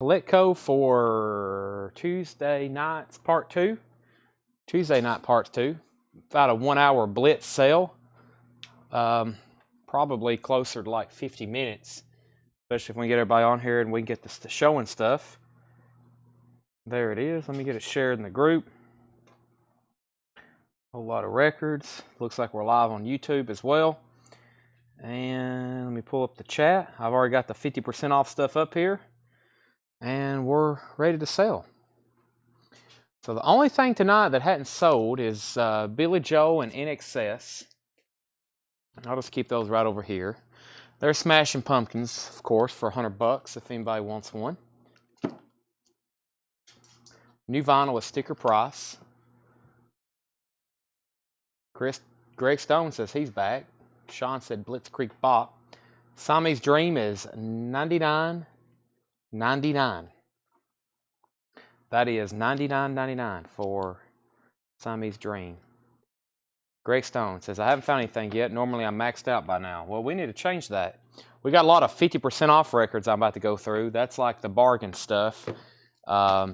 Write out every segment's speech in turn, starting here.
Politico for Tuesday nights, part 2. Tuesday night, part 2. About a 1-hour blitz sale. Probably closer to like 50 minutes. Especially if we get everybody on here and we can get this showing stuff. There it is. Let me get it shared in the group. A whole lot of records. Looks like we're live on YouTube as well. And let me pull up the chat. I've already got the 50% off stuff up here. And we're ready to sell. So the only thing tonight that hadn't sold is Billy Joe and In Excess. I'll just keep those right over here. They're Smashing Pumpkins, of course, for $100 if anybody wants one. New vinyl is sticker price. Greg Stone says he's back. Sean said Blitzkrieg Bop. Siamese Dream is $99.99. That is $99.99 for Siamese Dream. Greg Stone says, I haven't found anything yet. Normally I'm maxed out by now. Well, we need to change that. We got a lot of 50% off records I'm about to go through. That's like the bargain stuff.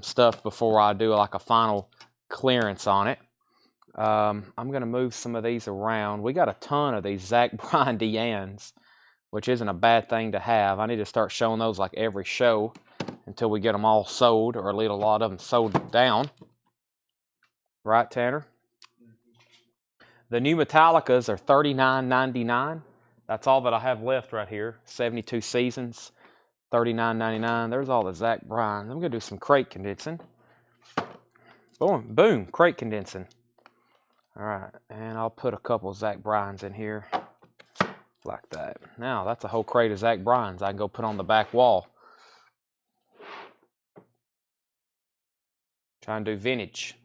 Stuff before I do like a final clearance on it. I'm going to move some of these around. We got a ton of these Zach Bryan Deannes, which isn't a bad thing to have. I need to start showing those like every show until we get them all sold, or at least a lot of them sold down. Right, Tanner? The new Metallicas are $39.99. That's all that I have left right here. 72 seasons, $39.99. There's all the Zach Bryan. I'm going to do some crate condensing. Boom, boom, crate condensing. All right, and I'll put a couple of Zach Bryans in here like that. Now, that's a whole crate of Zach Bryans I can go put on the back wall. Trying to do vintage.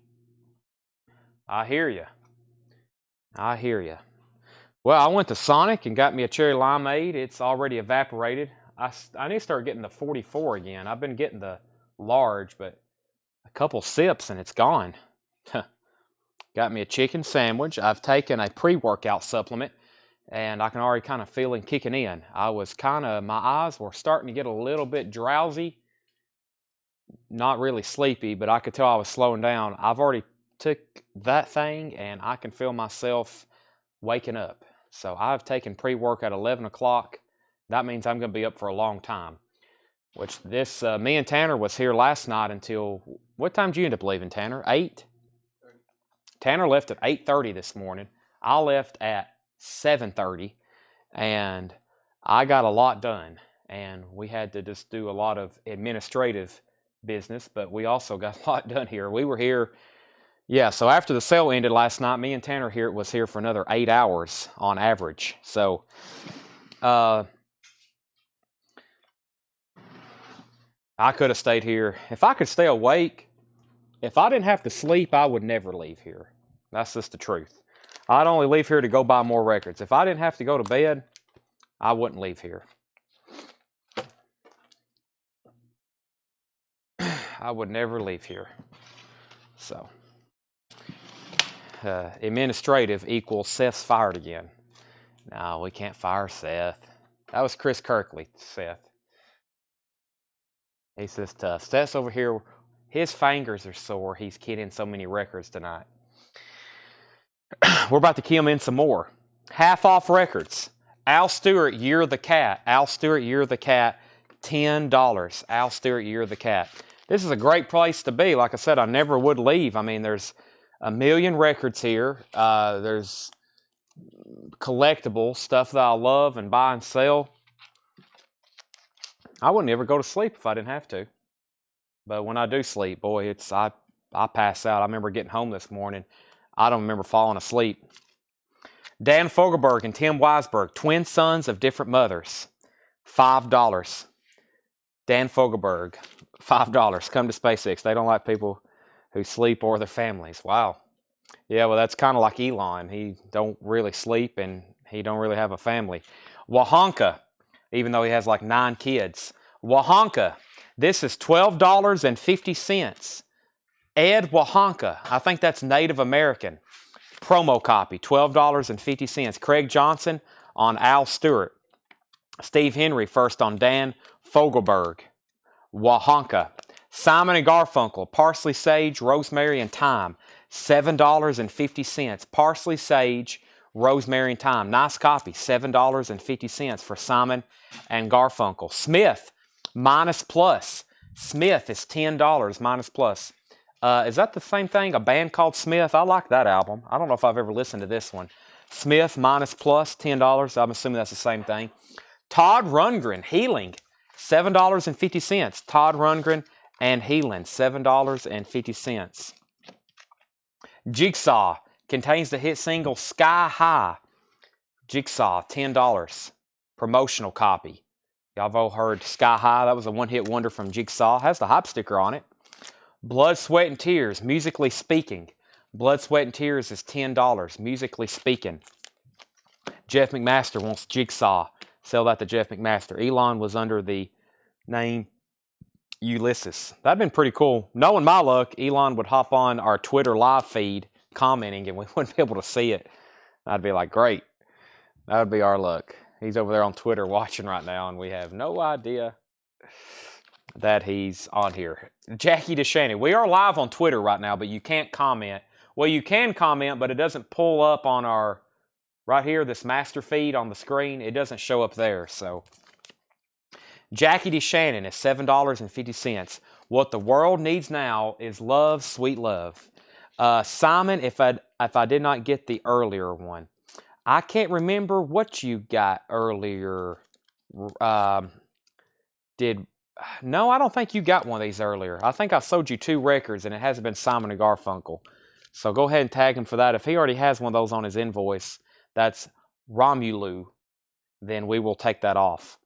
I hear you. I hear you. Well, I went to Sonic and got me a cherry limeade. It's already evaporated. I need to start getting the 44 again. I've been getting the large, but a couple sips and it's gone. Got me a chicken sandwich. I've taken a pre-workout supplement, and I can already kind of feel it kicking in. My eyes were starting to get a little bit drowsy. Not really sleepy, but I could tell I was slowing down. I've already took that thing, and I can feel myself waking up. So I've taken pre-work at 11 o'clock. That means I'm going to be up for a long time. Which this, me and Tanner was here last night until, what time did you end up leaving, Tanner? 8? Tanner left at 8:30 this morning. I left at 7:30, and I got a lot done. And we had to just do a lot of administrative business, but we also got a lot done here. We were here, yeah, so after the sale ended last night, me and Tanner was here for another 8 hours on average. So, I could have stayed here. If I could stay awake, if I didn't have to sleep, I would never leave here. That's just the truth. I'd only leave here to go buy more records. If I didn't have to go to bed, I wouldn't leave here. I would never leave here. So, administrative equals Seth's fired again. No, we can't fire Seth. That was Chris Kirkley, Seth. He says tough. Seth's over here. His fingers are sore. He's keying so many records tonight. We're about to key them in some more. Half off records. Al Stewart, Year of the Cat. Al Stewart, Year of the Cat, $10. Al Stewart, Year of the Cat. This is a great place to be. Like I said, I never would leave. I mean, there's a million records here. There's collectible stuff that I love and buy and sell. I wouldn't ever go to sleep if I didn't have to. But when I do sleep, boy, I pass out. I remember getting home this morning. I don't remember falling asleep. Dan Fogelberg and Tim Weisberg, twin sons of different mothers, $5. Dan Fogelberg, $5. Come to SpaceX. They don't like people who sleep or their families. Wow. Yeah, well, that's kind of like Elon. He don't really sleep and he don't really have a family. Wahanka, even though he has like 9 kids. Wahanka, this is $12.50. Ed Wahanka, I think that's Native American. Promo copy, $12.50. Craig Johnson on Al Stewart. Steve Henry first on Dan Fogelberg. Wahonka. Simon and Garfunkel, parsley, sage, rosemary, and thyme, $7.50. Parsley, sage, rosemary, and thyme. Nice copy, $7.50 for Simon and Garfunkel. Smith, minus plus. Smith is $10 minus plus. Is that the same thing? A band called Smith? I like that album. I don't know if I've ever listened to this one. Smith minus plus $10. I'm assuming that's the same thing. Todd Rundgren, Healing, $7.50. Todd Rundgren and Healing, $7.50. Jigsaw contains the hit single Sky High. Jigsaw, $10. Promotional copy. Y'all have all heard Sky High. That was a one-hit wonder from Jigsaw. Has the hype sticker on it. Blood, Sweat, and Tears, Musically Speaking. Blood, Sweat, and Tears is $10, Musically Speaking. Jeff McMaster wants Jigsaw. Sell that to Jeff McMaster. Elon was under the name Ulysses. That'd been pretty cool. Knowing my luck, Elon would hop on our Twitter live feed commenting and we wouldn't be able to see it. I'd be like, great. That would be our luck. He's over there on Twitter watching right now and we have no idea that he's on here. Jackie DeShannon. We are live on Twitter right now, but you can't comment. Well, you can comment, but it doesn't pull up on our, right here, this master feed on the screen. It doesn't show up there, so. Jackie DeShannon is $7.50. What the world needs now is love, sweet love. Simon, if I did not get the earlier one. I can't remember what you got earlier. No, I don't think you got one of these earlier. I think I sold you 2 records, and it hasn't been Simon and Garfunkel. So go ahead and tag him for that. If he already has one of those on his invoice, that's Romulu, then we will take that off.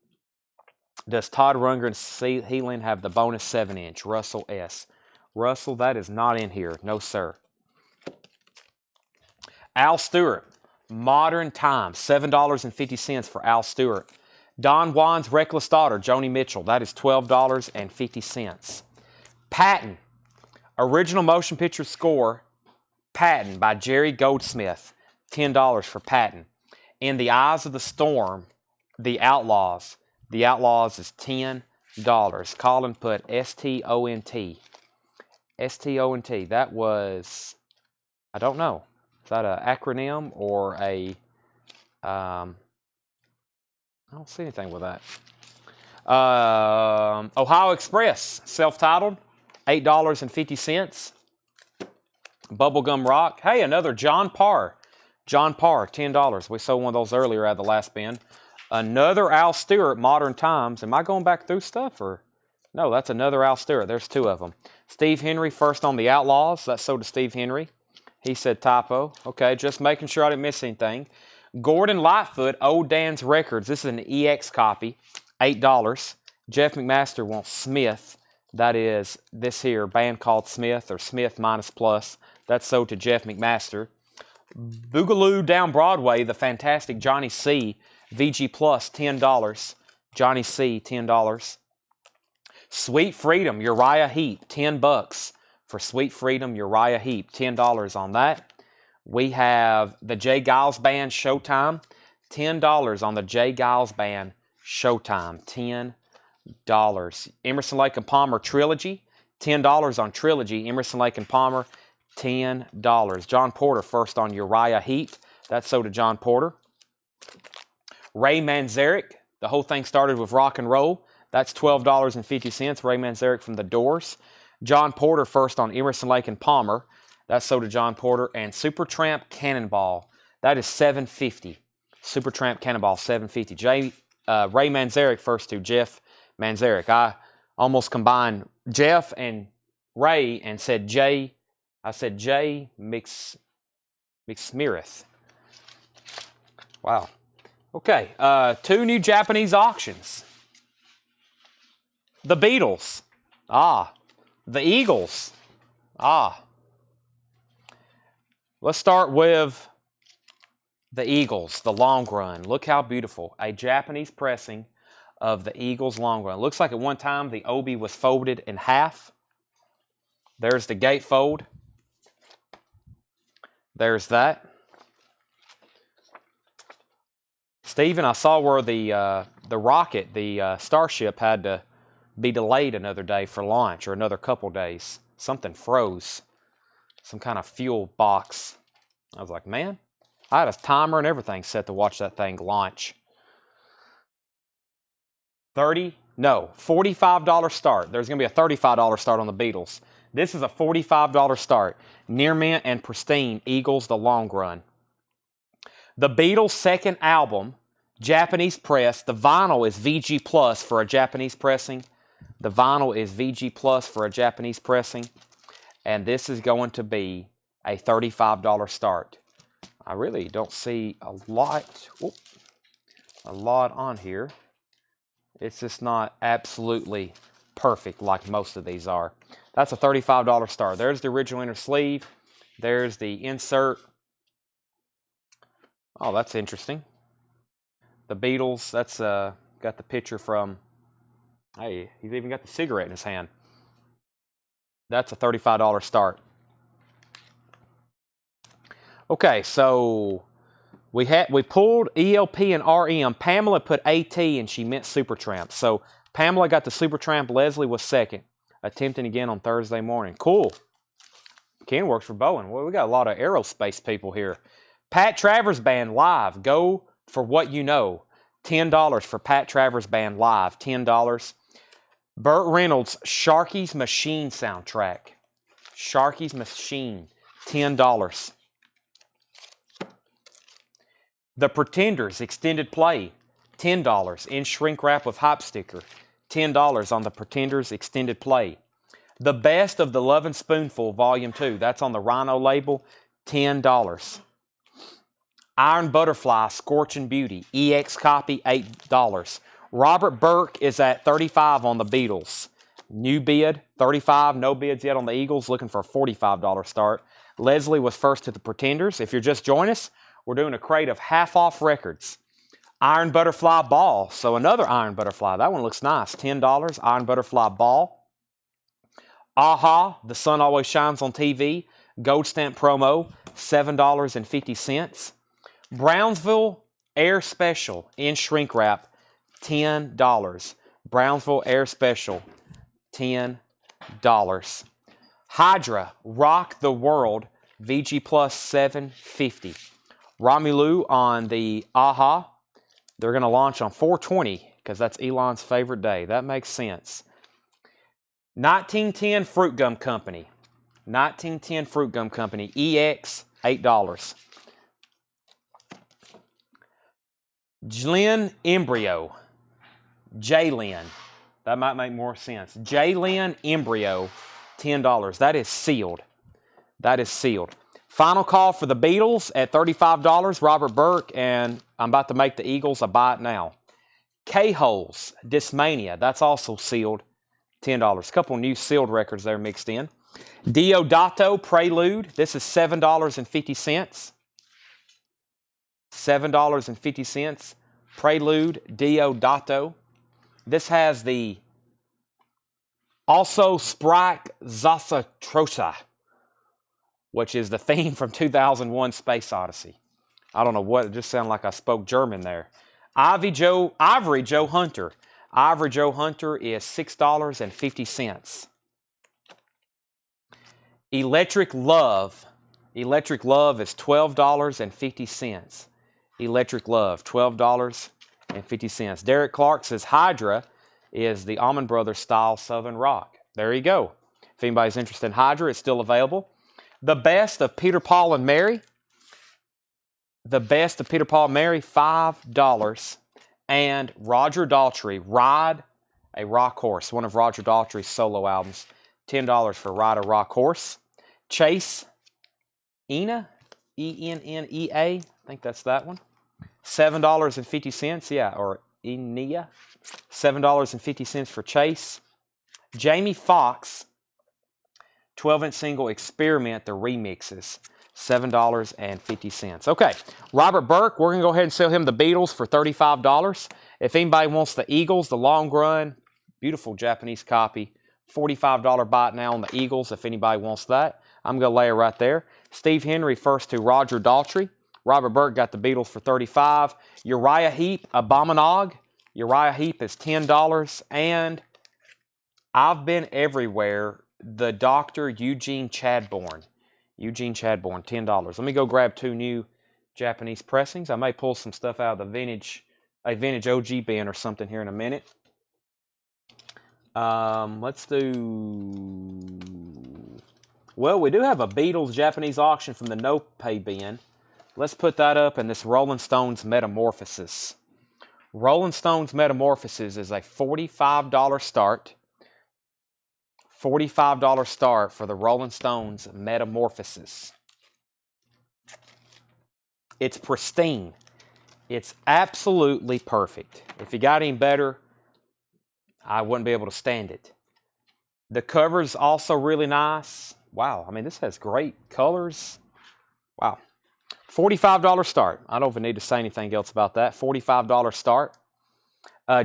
Does Todd Rundgren's Healing have the bonus 7-inch? Russell S. Russell, that is not in here. No, sir. Al Stewart, Modern Times, $7.50 for Al Stewart. Don Juan's Reckless Daughter, Joni Mitchell, that is $12.50. Patton, Original Motion Picture Score, Patton by Jerry Goldsmith, $10 for Patton. In the Eyes of the Storm, The Outlaws. The Outlaws is $10. Colin put S-T-O-N-T. S-T-O-N-T. That was, I don't know. Is that an acronym or a, I don't see anything with that. Ohio Express, self-titled, $8.50. Bubblegum Rock. Hey, another John Parr. John Parr, $10. We sold one of those earlier at the last bin. Another Al Stewart, Modern Times. Am I going back through stuff or? No, that's another Al Stewart. There's 2 of them. Steve Henry, First on the Outlaws. That's sold to Steve Henry. He said typo. Okay, just making sure I didn't miss anything. Gordon Lightfoot, Old Dan's Records. This is an EX copy, $8. Jeff McMaster wants Smith. That is this here, band called Smith or Smith minus plus. That's sold to Jeff McMaster. Boogaloo Down Broadway, the fantastic Johnny C. VG Plus, $10. Johnny C, $10. Sweet Freedom, Uriah Heep, $10 for Sweet Freedom, Uriah Heep, $10 on that. We have the Jay Giles Band, Showtime, $10 on the Jay Giles Band, Showtime, $10. Emerson, Lake and Palmer Trilogy, $10 on Trilogy, Emerson, Lake and Palmer, $10. John Porter, First on Uriah Heep, that's sold to John Porter. Ray Manzarek, the whole thing started with rock and roll, that's $12.50. Ray Manzarek from The Doors. John Porter, First on Emerson, Lake and Palmer, that's sold to John Porter. And Supertramp Cannonball, that is $7.50. Supertramp Cannonball, $7.50. Ray Manzarek, First to Jeff Manzarek. I almost combined Jeff and Ray and said Jay. I said Jay McSmeareth. Wow. Okay, 2 new Japanese auctions. The Beatles. The Eagles. Let's start with the Eagles, the long run. Look how beautiful. A Japanese pressing of the Eagles long run. Looks like at one time the obi was folded in half. There's the gatefold. There's that. Stephen, I saw where the rocket, the Starship, had to be delayed another day for launch or another couple days. Something froze. Some kind of fuel box. I was like, man, I had a timer and everything set to watch that thing launch. $45 start. There's going to be a $35 start on the Beatles. This is a $45 start. Near mint and pristine, Eagles the long run. The Beatles' second album, Japanese press. The vinyl is VG Plus for a Japanese pressing. The vinyl is VG Plus for a Japanese pressing. And this is going to be a $35 start. I really don't see a lot on here. It's just not absolutely perfect like most of these are. That's a $35 start. There's the original inner sleeve. There's the insert. Oh, that's interesting. The Beatles, that's got the picture from, hey, he's even got the cigarette in his hand. That's a $35 start. Okay, so we pulled ELP and RM. Pamela put AT and she meant Supertramp. So Pamela got the Supertramp. Leslie was second. Attempting again on Thursday morning. Cool. Ken works for Boeing. Well, we got a lot of aerospace people here. Pat Travers Band live. Go for what you know. $10 for Pat Travers Band live. $10. Burt Reynolds, Sharky's Machine soundtrack. Sharky's Machine. $10. The Pretenders extended play. $10. In shrink wrap with hype sticker. $10 on the Pretenders extended play. The Best of the Lovin' Spoonful Volume 2. That's on the Rhino label. $10. Iron Butterfly Scorching Beauty. EX copy. $8. Robert Burke is at $35 on the Beatles. New bid, $35. No bids yet on the Eagles. Looking for a $45 start. Leslie was first to the Pretenders. If you're just joining us, we're doing a crate of half-off records. Iron Butterfly Ball. So another Iron Butterfly. That one looks nice. $10. Iron Butterfly Ball. Aha, The Sun Always Shines on TV. Gold stamp promo. $7.50. Brownsville Air Special in shrink wrap. $10. Brownsville Air Special. $10. Hydra Rock the World. VG Plus $7.50. Romelu on the Aha. They're going to launch on 4/20 because that's Elon's favorite day. That makes sense. 1910 Fruit Gum Company. 1910 Fruit Gum Company. EX, $8. Jlyn Embryo. Jlyn. That might make more sense. Jlyn Embryo, $10. That is sealed. That is sealed. Final call for the Beatles at $35. Robert Burke, and I'm about to make the Eagles. I buy it now. K-Holes, Discmania. That's also sealed. $10. A couple new sealed records there mixed in. Diodato Prelude. This is $7.50. $7.50. Prelude Diodato. This has the also Sprach Zasatosha, which is the theme from 2001 Space Odyssey. I don't know what, it just sounded like I spoke German there. Ivory Joe Hunter. Ivory Joe Hunter is $6.50. Electric Love. Electric Love is $12.50. Electric Love, $12.50. Derek Clark says Hydra is the Allman Brothers style Southern rock. There you go. If anybody's interested in Hydra, it's still available. The Best of Peter, Paul, and Mary. The Best of Peter, Paul, and Mary, $5. And Roger Daltrey, Ride a Rock Horse, one of Roger Daltrey's solo albums. $10 for Ride a Rock Horse. Chase Ena, E-N-N-E-A, I think that's that one. $7.50, yeah, or Enea. $7.50 for Chase. Jamie Foxx, 12-inch single Experiment, the remixes. $7.50. Okay, Robert Burke, we're going to go ahead and sell him the Beatles for $35. If anybody wants the Eagles, the long run, beautiful Japanese copy, $45 buy it now on the Eagles if anybody wants that. I'm going to lay it right there. Steve Henry first to Roger Daltrey. Robert Burke got the Beatles for $35. Uriah Heep, Abominog. Uriah Heep is $10. And I've Been Everywhere, the Dr. Eugene Chadbourne. Eugene Chadbourne, $10. Let me go grab 2 new Japanese pressings. I may pull some stuff out of the a vintage OG bin or something here in a minute. Let's do... Well, we do have a Beatles Japanese auction from the No Pay bin. Let's put that up in this Rolling Stones Metamorphosis. Rolling Stones Metamorphosis is a $45 start. $45 start for the Rolling Stones Metamorphosis. It's pristine. It's absolutely perfect. If you got any better, I wouldn't be able to stand it. The cover's also really nice. Wow, I mean, this has great colors. Wow. $45 start. I don't even need to say anything else about that. $45 start.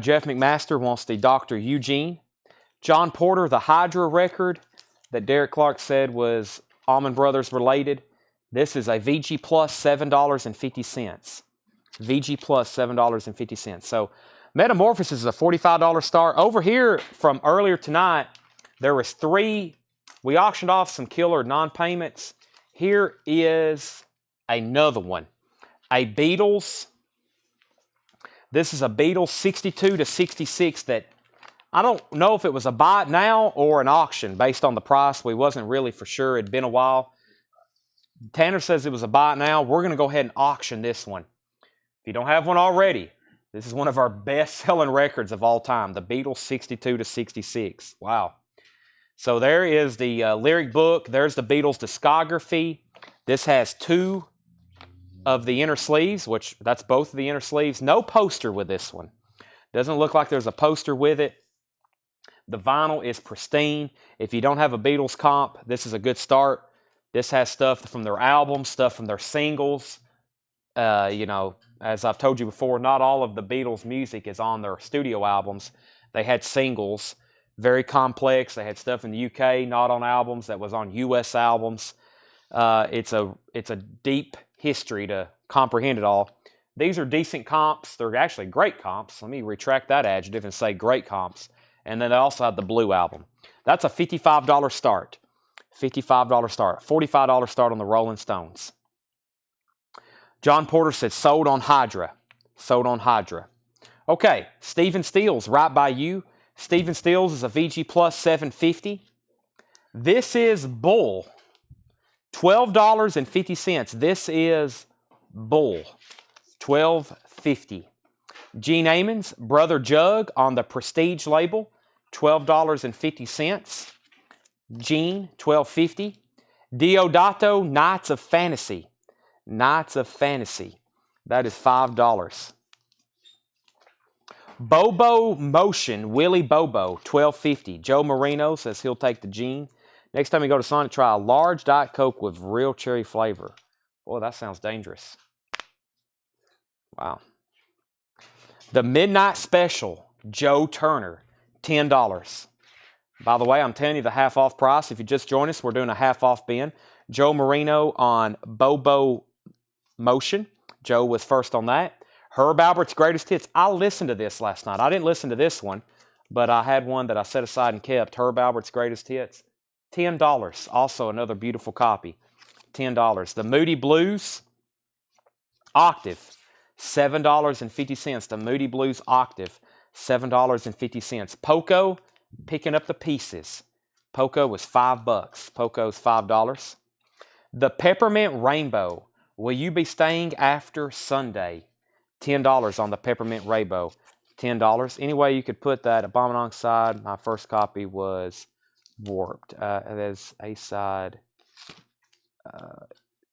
Jeff McMaster wants the Dr. Eugene. John Porter, the Hydra record that Derek Clark said was Allman Brothers related. This is a VG Plus, $7.50. VG Plus, $7.50. So Metamorphosis is a $45 start. Over here from earlier tonight, there was 3. We auctioned off some killer non-payments. Here is another one. A Beatles. This is a Beatles 62 to 66 that I don't know if it was a buy it now or an auction based on the price. We wasn't really for sure. It'd been a while. Tanner says it was a buy it now. We're going to go ahead and auction this one. If you don't have one already, this is one of our best-selling records of all time, the Beatles 62 to 66. Wow. So there is the lyric book. There's the Beatles discography. This has 2 of the inner sleeves, which that's both of the inner sleeves. No poster with this one. Doesn't look like there's a poster with it. The vinyl is pristine. If you don't have a Beatles comp, this is a good start. This has stuff from their albums, stuff from their singles. You know, as I've told you before, not all of the Beatles music is on their studio albums. They had singles, very complex. They had stuff in the UK, not on albums, that was on US albums. It's a deep history to comprehend it all. These are decent comps. They're actually great comps. Let me retract that adjective and say great comps. And then they also have the Blue album. That's a $55 start. $55 start. $45 start on the Rolling Stones. John Porter said sold on Hydra. Sold on Hydra. Okay, Stephen Stills, right by you. Stephen Stills is a VG Plus 750. This is Bull. $12.50. This is Bull. $12.50. Gene Ammons, Brother Jug on the Prestige label. $12.50. Gene, $12.50. Diodato, Knights of Fantasy. Knights of Fantasy. That is $5. Bobo Motion, Willie Bobo, $12.50. Joe Marino says he'll take the Gene. Next time you go to Sonic, try a large Diet Coke with real cherry flavor. Boy, that sounds dangerous. Wow. The Midnight Special, Joe Turner, $10. By the way, I'm telling you the half off price. If you just joined us, we're doing a half off bin. Joe Marino on Bobo Motion. Joe was first on that. Herb Albert's Greatest Hits. I listened to this last night. I didn't listen to this one, but I had one that I set aside and kept. Herb Albert's Greatest Hits. $10. Also another beautiful copy. $10. The Moody Blues Octave. $7.50. The Moody Blues Octave. $7.50. Poco, picking up the pieces. Poco was $5. Poco's $5. The Peppermint Rainbow. Will you be staying after Sunday? $10 on the Peppermint Rainbow. $10. Any way you could put that, a bomb alongside, my first copy was warped. There's a side.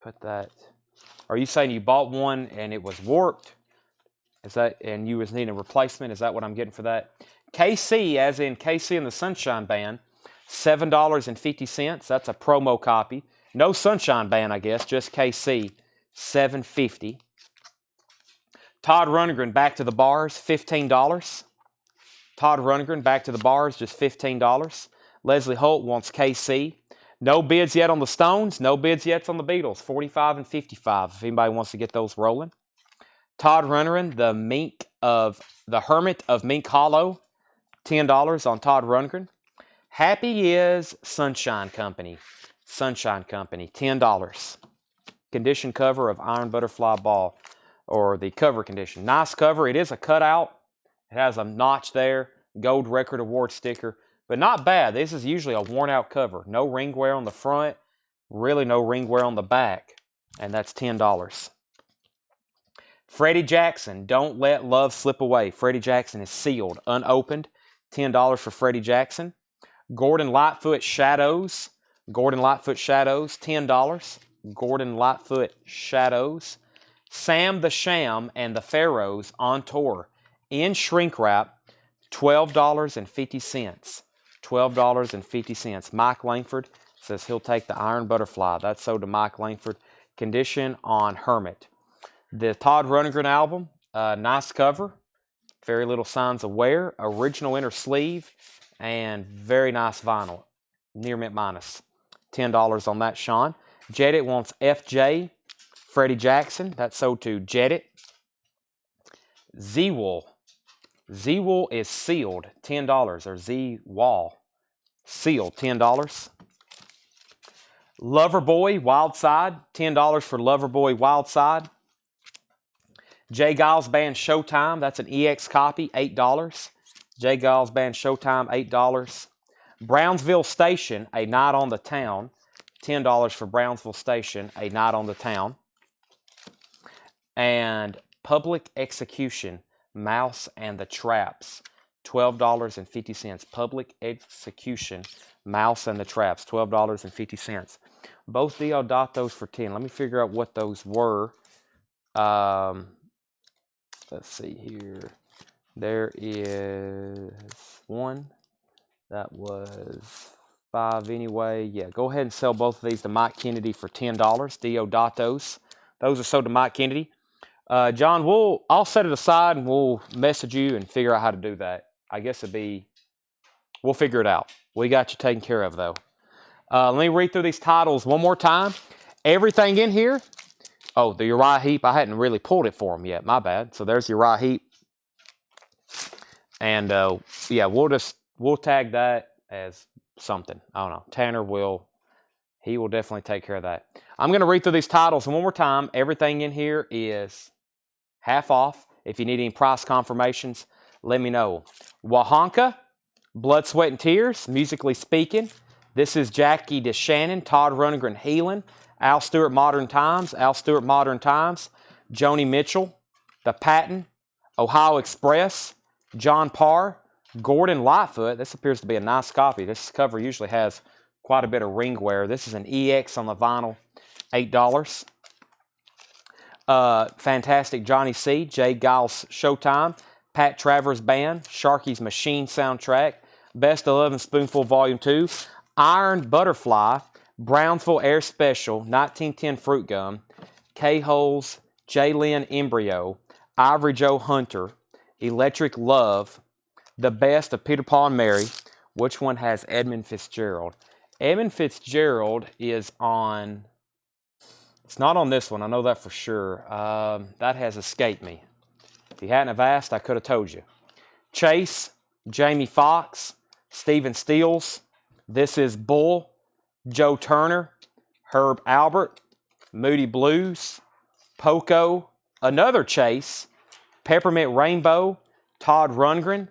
Put that. Are you saying you bought one and it was warped? Is that, and you was needing a replacement? Is that what I'm getting for that? KC, as in KC and the Sunshine Band, $7.50. That's a promo copy. No Sunshine Band, I guess, just KC, $7.50. Todd Rundgren, Back to the Bars, $15. Todd Rundgren, Back to the Bars, just $15. Leslie Holt wants KC. No bids yet on the Stones. No bids yet on the Beatles. 45 and 55. If anybody wants to get those rolling. Todd Rundgren, the Hermit of Mink Hollow. $10 on Todd Rundgren. Happy is Sunshine Company. Sunshine Company, $10. Condition cover of Iron Butterfly Ball, or the cover condition. Nice cover. It is a cutout. It has a notch there. Gold Record Award sticker. But not bad. This is usually a worn out cover. No ring wear on the front. Really no ring wear on the back. And that's $10. Freddie Jackson, Don't Let Love Slip Away. Freddie Jackson is sealed, unopened. $10 for Freddie Jackson. Gordon Lightfoot Shadows. Gordon Lightfoot Shadows, $10. Gordon Lightfoot Shadows. Sam the Sham and the Pharaohs on tour in shrink wrap, $12.50. $12.50. Mike Langford says he'll take the Iron Butterfly. That's sold to Mike Langford. Condition on Hermit. The Todd Rundgren album, nice cover. Very little signs of wear. Original inner sleeve and very nice vinyl. Near mint minus. $10 on that, Sean. Jedit wants FJ. Freddie Jackson. That's sold to Jedit. Z-Wool. Z-Wool is sealed. $10. Or Z-Wall. Sealed. $10. Loverboy Wildside. $10 for Loverboy Wildside. J. Giles Band Showtime. That's an EX copy. $8. J. Giles Band Showtime. $8. Brownsville Station. A Night on the Town. $10 for Brownsville Station. A Night on the Town. And Public Execution. Mouse and the Traps. $12.50. Public Execution. Mouse and the Traps. $12.50. Both Deodatos for $10. Let me figure out what those were. Let's see here. There is one. That was 5 anyway. Yeah, go ahead and sell both of these to Mike Kennedy for $10. Deodatos. Those are sold to Mike Kennedy. John, I'll set it aside and we'll message you and figure out how to do that. I guess we'll figure it out. We got you taken care of though. Let me read through these titles one more time. Everything in here. Oh, the Uriah Heep. I hadn't really pulled it for him yet. My bad. So there's Uriah Heep. And yeah, we'll tag that as something. I don't know. Tanner will definitely take care of that. I'm going to read through these titles one more time. Everything in here is half off. If you need any price confirmations, let me know. Wahanka, Blood, Sweat, and Tears, Musically Speaking. This is Jackie DeShannon, Todd Rundgren, Healing. Al Stewart, Modern Times. Al Stewart, Modern Times. Joni Mitchell, The Patent. Ohio Express. John Parr. Gordon Lightfoot. This appears to be a nice copy. This cover usually has quite a bit of ring wear. This is an EX on the vinyl. $8. Fantastic Johnny C. J. Giles Showtime. Pat Travers Band. Sharky's Machine Soundtrack. Best of 11 Spoonful Volume 2. Iron Butterfly. Brownsville Air Special. 1910 Fruit Gum. K-Holes. J. Lynn Embryo. Ivory Joe Hunter. Electric Love. The Best of Peter, Paul, and Mary. Which one has Edmund Fitzgerald? Edmund Fitzgerald is on... It's not on this one. I know that for sure. That has escaped me. If you hadn't have asked, I could have told you. Chase. Jamie Foxx. Stephen Stills. This is Bull. Joe Turner. Herb Albert. Moody Blues. Poco. Another Chase. Peppermint Rainbow. Todd Rundgren.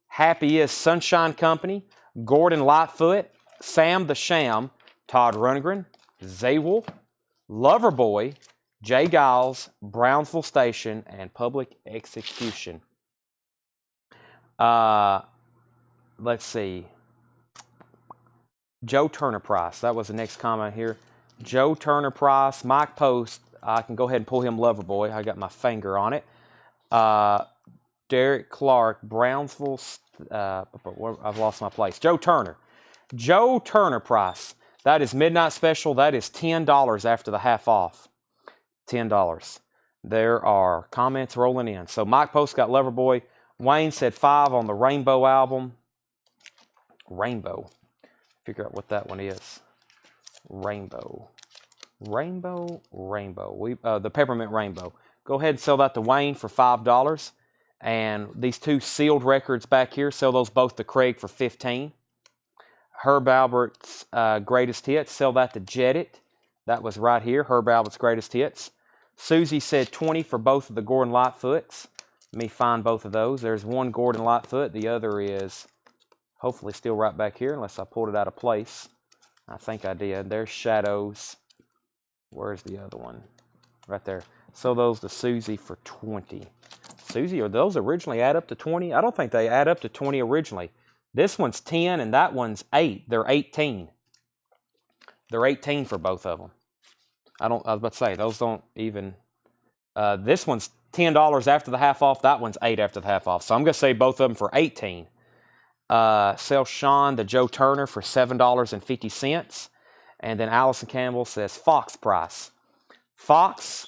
Happy is Sunshine Company. Gordon Lightfoot. Sam the Sham. Todd Rundgren. Z-Wool. Loverboy. J. Giles. Brownsville Station. And Public Execution. Let's see. Joe Turner Price. That was the next comment here. Joe Turner Price. Mike Post. I can go ahead and pull him Loverboy. I got my finger on it. Derek Clark. Brownsville. I've lost my place. Joe Turner. Joe Turner Price. That is Midnight Special. That is $10 after the half off. $10. There are comments rolling in. So Mike Post got Loverboy. Wayne said 5 on the Rainbow album. Rainbow. Figure out what that one is. Rainbow. Rainbow. The Peppermint Rainbow. Go ahead and sell that to Wayne for $5. And these two sealed records back here, sell those both to Craig for $15. Herb Albert's Greatest Hits. Sell that to Jedit. That was right here, Herb Albert's Greatest Hits. Susie said 20 for both of the Gordon Lightfoots. Let me find both of those. There's one Gordon Lightfoot. The other is hopefully still right back here, unless I pulled it out of place. I think I did. There's Shadows. Where's the other one? Right there. Sell those to Susie for 20. Susie, are those originally add up to 20? I don't think they add up to 20 originally. This one's 10 and that one's 8. They're 18. They're 18 for both of them. I was about to say, those don't even... this one's $10 after the half off. That one's 8 after the half off. So I'm going to say both of them for 18. Sell Sean the Joe Turner for $7.50. And then Allison Campbell says Fox price. Fox.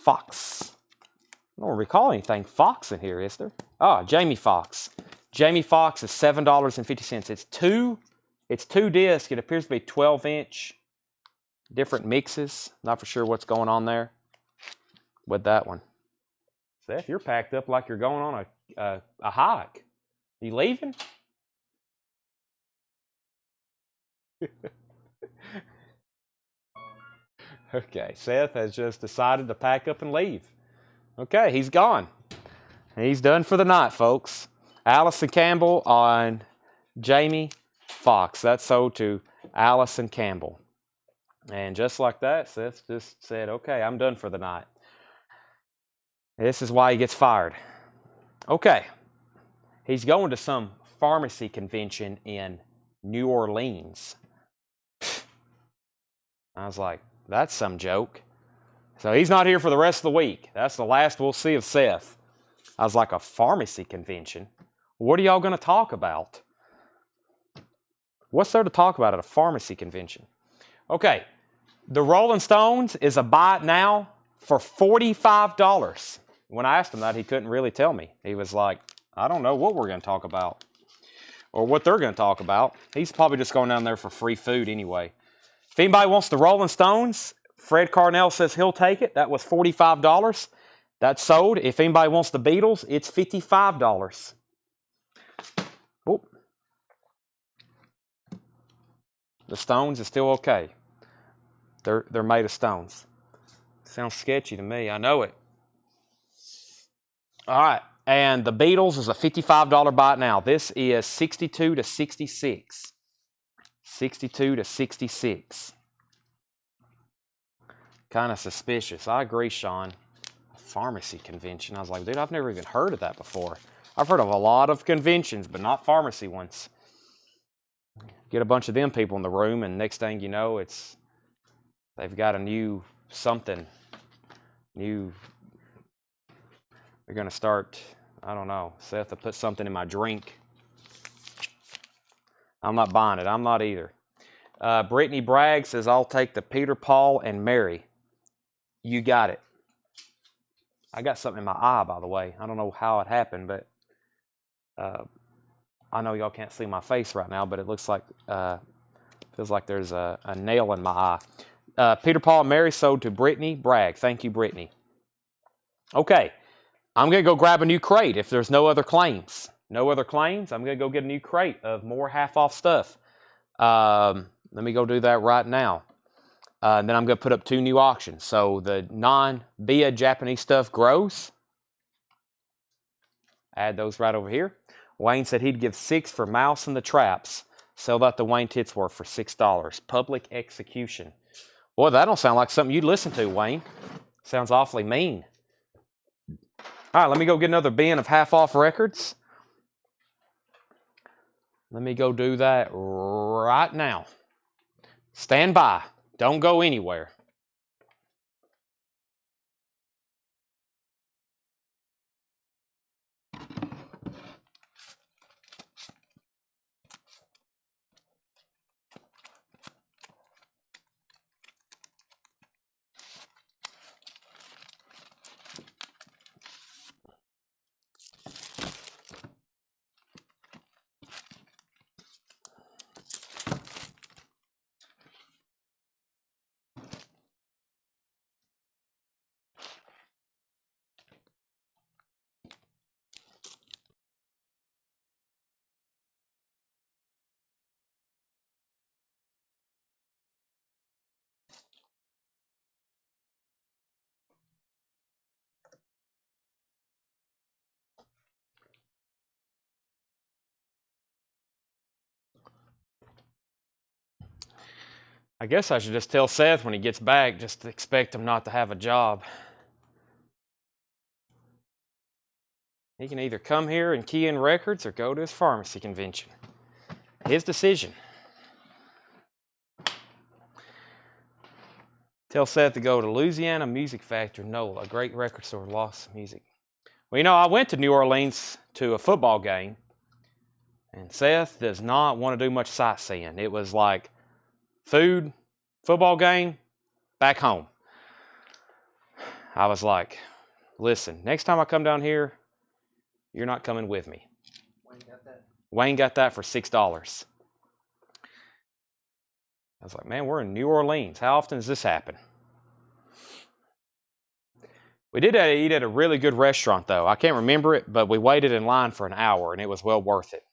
I don't recall anything Fox in here, is there? Oh, Jamie Foxx. Jamie Foxx is $7.50. It's two discs. It appears to be 12-inch different mixes. Not for sure what's going on there with that one. Seth, you're packed up like you're going on a hike. You leaving? Okay, Seth has just decided to pack up and leave. Okay, he's gone. He's done for the night, folks. Allison Campbell on Jamie Foxx. That's sold to Allison Campbell. And just like that, Seth just said, okay, I'm done for the night. This is why he gets fired. Okay. He's going to some pharmacy convention in New Orleans. I was like, that's some joke. So he's not here for the rest of the week. That's the last we'll see of Seth. I was like, a pharmacy convention? What are y'all going to talk about? What's there to talk about at a pharmacy convention? Okay, the Rolling Stones is a buy it now for $45. When I asked him that, he couldn't really tell me. He was like, I don't know what we're going to talk about or what they're going to talk about. He's probably just going down there for free food anyway. If anybody wants the Rolling Stones, Fred Carnell says he'll take it. That was $45. That's sold. If anybody wants the Beatles, it's $55. Oh. The Stones is still okay. They're made of stones. Sounds sketchy to me. I know it. All right. And the Beatles is a $55 buy it now. This is 62 to 66. 62 to 66. Kind of suspicious. I agree, Sean. A pharmacy convention. I was like, dude, I've never even heard of that before. I've heard of a lot of conventions, but not pharmacy ones. Get a bunch of them people in the room, and next thing you know, they've got a new something. They're going to start, I don't know, Seth to put something in my drink. I'm not buying it. I'm not either. Brittany Bragg says, I'll take the Peter, Paul, and Mary. You got it. I got something in my eye, by the way. I don't know how it happened, but I know y'all can't see my face right now, but it looks like, feels like there's a nail in my eye. Peter, Paul, and Mary sold to Brittany Bragg. Thank you, Brittany. Okay. I'm going to go grab a new crate if there's no other claims. No other claims? I'm going to go get a new crate of more half-off stuff. Let me go do that right now. And then I'm going to put up 2 new auctions. So the non-BIA Japanese stuff grows. Add those right over here. Wayne said he'd give 6 for Mouse and the Traps. Sell that to Wayne Titsworth for $6. Public execution. Boy, that don't sound like something you'd listen to, Wayne. Sounds awfully mean. All right, let me go get another bin of half-off records. Let me go do that right now. Stand by. Don't go anywhere. I guess I should just tell Seth when he gets back, just expect him not to have a job. He can either come here and key in records or go to his pharmacy convention. His decision. Tell Seth to go to Louisiana Music Factory, NOLA, a great record store, lost music. Well, you know, I went to New Orleans to a football game, and Seth does not want to do much sightseeing. It was like food, football game, back home. I was like, listen, next time I come down here, you're not coming with me. Wayne got that for $6. I was like, man, we're in New Orleans. How often does this happen? We did eat at a really good restaurant, though. I can't remember it, but we waited in line for an hour, and it was well worth it.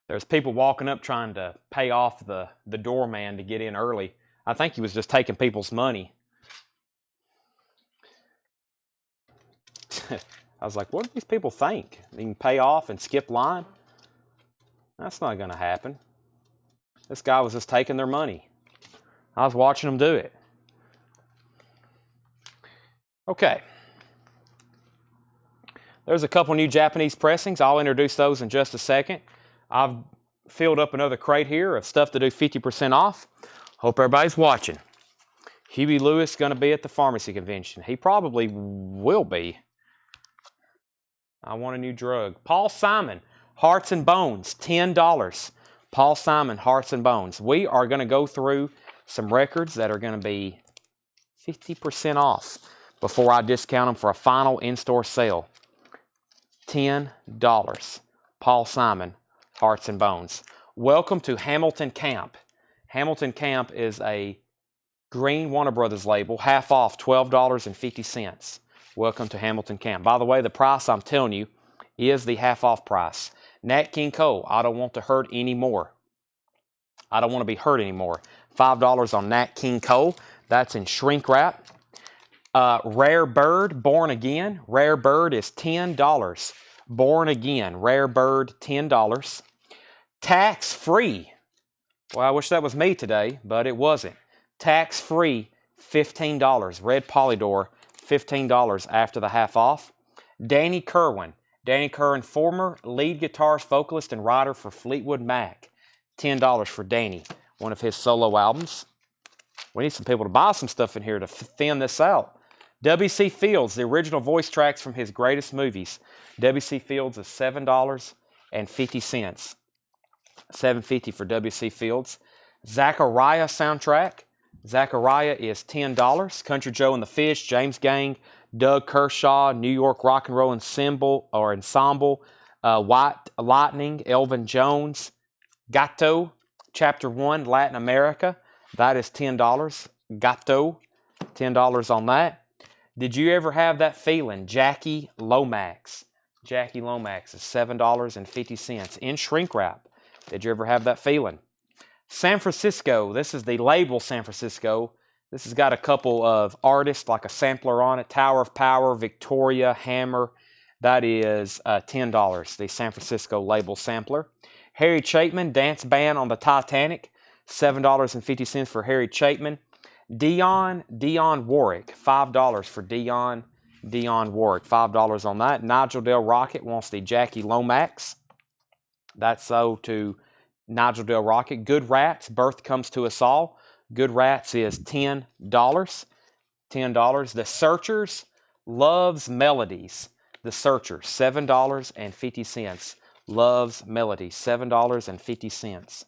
There's people walking up trying to pay off the doorman to get in early. I think he was just taking people's money. I was like, what do these people think? They can pay off and skip line? That's not going to happen. This guy was just taking their money. I was watching him do it. Okay. There's a couple new Japanese pressings. I'll introduce those in just a second. I've filled up another crate here of stuff to do 50% off. Hope everybody's watching. Huey Lewis going to be at the pharmacy convention. He probably will be. I want a new drug. Paul Simon, Hearts and Bones, $10. Paul Simon, Hearts and Bones. We are going to go through some records that are going to be 50% off before I discount them for a final in-store sale. $10. Paul Simon, Hearts and Bones. Welcome to Hamilton Camp. Hamilton Camp is a green Warner Brothers label, half off, $12.50. Welcome to Hamilton Camp. By the way, the price I'm telling you is the half off price. Nat King Cole, I don't want to hurt anymore. I don't want to be hurt anymore. $5 on Nat King Cole. That's in shrink wrap. Rare Bird, Born Again. Rare Bird is $10. Born Again, Rare Bird, $10. Tax free. Well, I wish that was me today, but it wasn't. Tax free, $15. Red Polydor, $15 after the half off. Danny Kerwin. Danny Kerwin, former lead guitarist, vocalist, and writer for Fleetwood Mac. $10 for Danny, one of his solo albums. We need some people to buy some stuff in here to thin this out. W.C. Fields, the original voice tracks from his greatest movies. W.C. Fields is $7.50. $7.50 for W.C. Fields. Zachariah soundtrack. Zachariah is $10. Country Joe and the Fish, James Gang, Doug Kershaw, New York Rock and Roll Ensemble, White Lightning, Elvin Jones, Gato, Chapter 1, Latin America. That is $10. Gato, $10 on that. Did you ever have that feeling? Jackie Lomax. Jackie Lomax is $7.50 in shrink wrap. Did you ever have that feeling? San Francisco. This is the label San Francisco. This has got a couple of artists like a sampler on it. Tower of Power, Victoria, Hammer. That is $10. The San Francisco label sampler. Harry Chapman, Dance Band on the Titanic. $7.50 for Harry Chapman. Dionne Warwick, $5 for Dionne Warwick, $5 on that. Nigel Del Rocket wants the Jackie Lomax. That's so to Nigel Del Rocket. Good Rats, Birth Comes to Us All. Good Rats is $10. $10. The Searchers, Love's Melodies. The Searchers, $7.50. Love's Melodies, $7.50.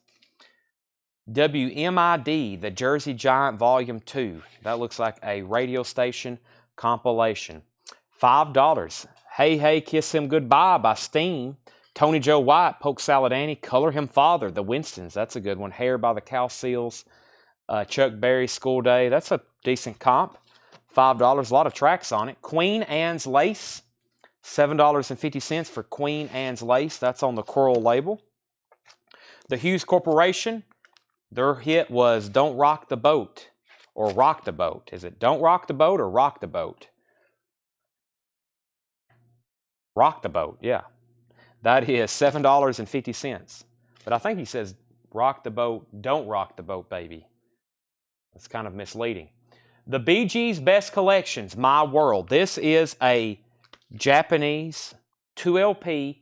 WMID, The Jersey Giant Volume 2. That looks like a radio station compilation. $5. Hey Hey Kiss Him Goodbye by Steam. Tony Joe White, Polk Salad Annie, Color Him Father, The Winstons. That's a good one. Hair by the Cow Seals. Chuck Berry, School Day. That's a decent comp. $5. A lot of tracks on it. Queen Anne's Lace. $7.50 for Queen Anne's Lace. That's on the Coral label. The Hughes Corporation. Their hit was Don't Rock the Boat or Rock the Boat. Is it Don't Rock the Boat or Rock the Boat? Rock the Boat, yeah. That is $7.50. But I think he says Rock the boat, don't rock the boat, baby. That's kind of misleading. The Bee Gees Best Collections, My World. This is a Japanese 2LP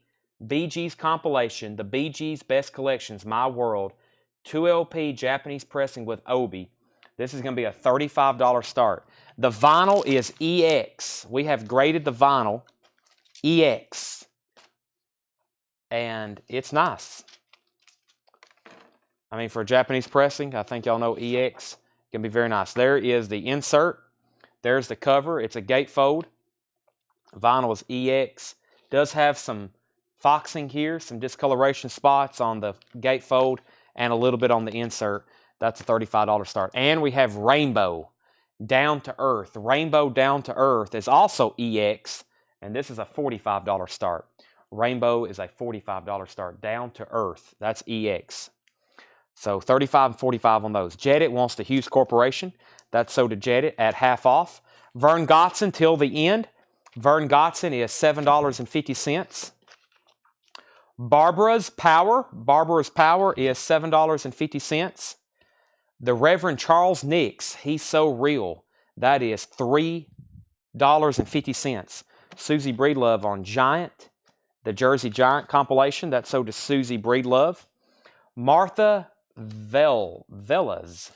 Bee Gees compilation. The Bee Gees Best Collections, My World. 2LP Japanese pressing with Obi. This is going to be a $35 start. The vinyl is EX. We have graded the vinyl EX. And it's nice. I mean, for a Japanese pressing, I think y'all know EX can be very nice. There is the insert. There's the cover. It's a gatefold. Vinyl is EX. Does have some foxing here, some discoloration spots on the gatefold, and a little bit on the insert. That's a $35 start. And we have Rainbow Down to Earth. Rainbow Down to Earth is also EX, and this is a $45 start. Rainbow is a $45 start. Down to Earth, that's EX. So 35 and 45 on those. Jedit wants the Hughes Corporation. That's so to Jedit at half off. Vern Gotson till the end. Vern Gotson is $7.50. Barbara's Power. Barbara's Power is $7.50. The Reverend Charles Nix, He's So Real. That is $3.50. Susie Breedlove on Giant. The Jersey Giant compilation. That's so to Susie Breedlove. Martha Velas,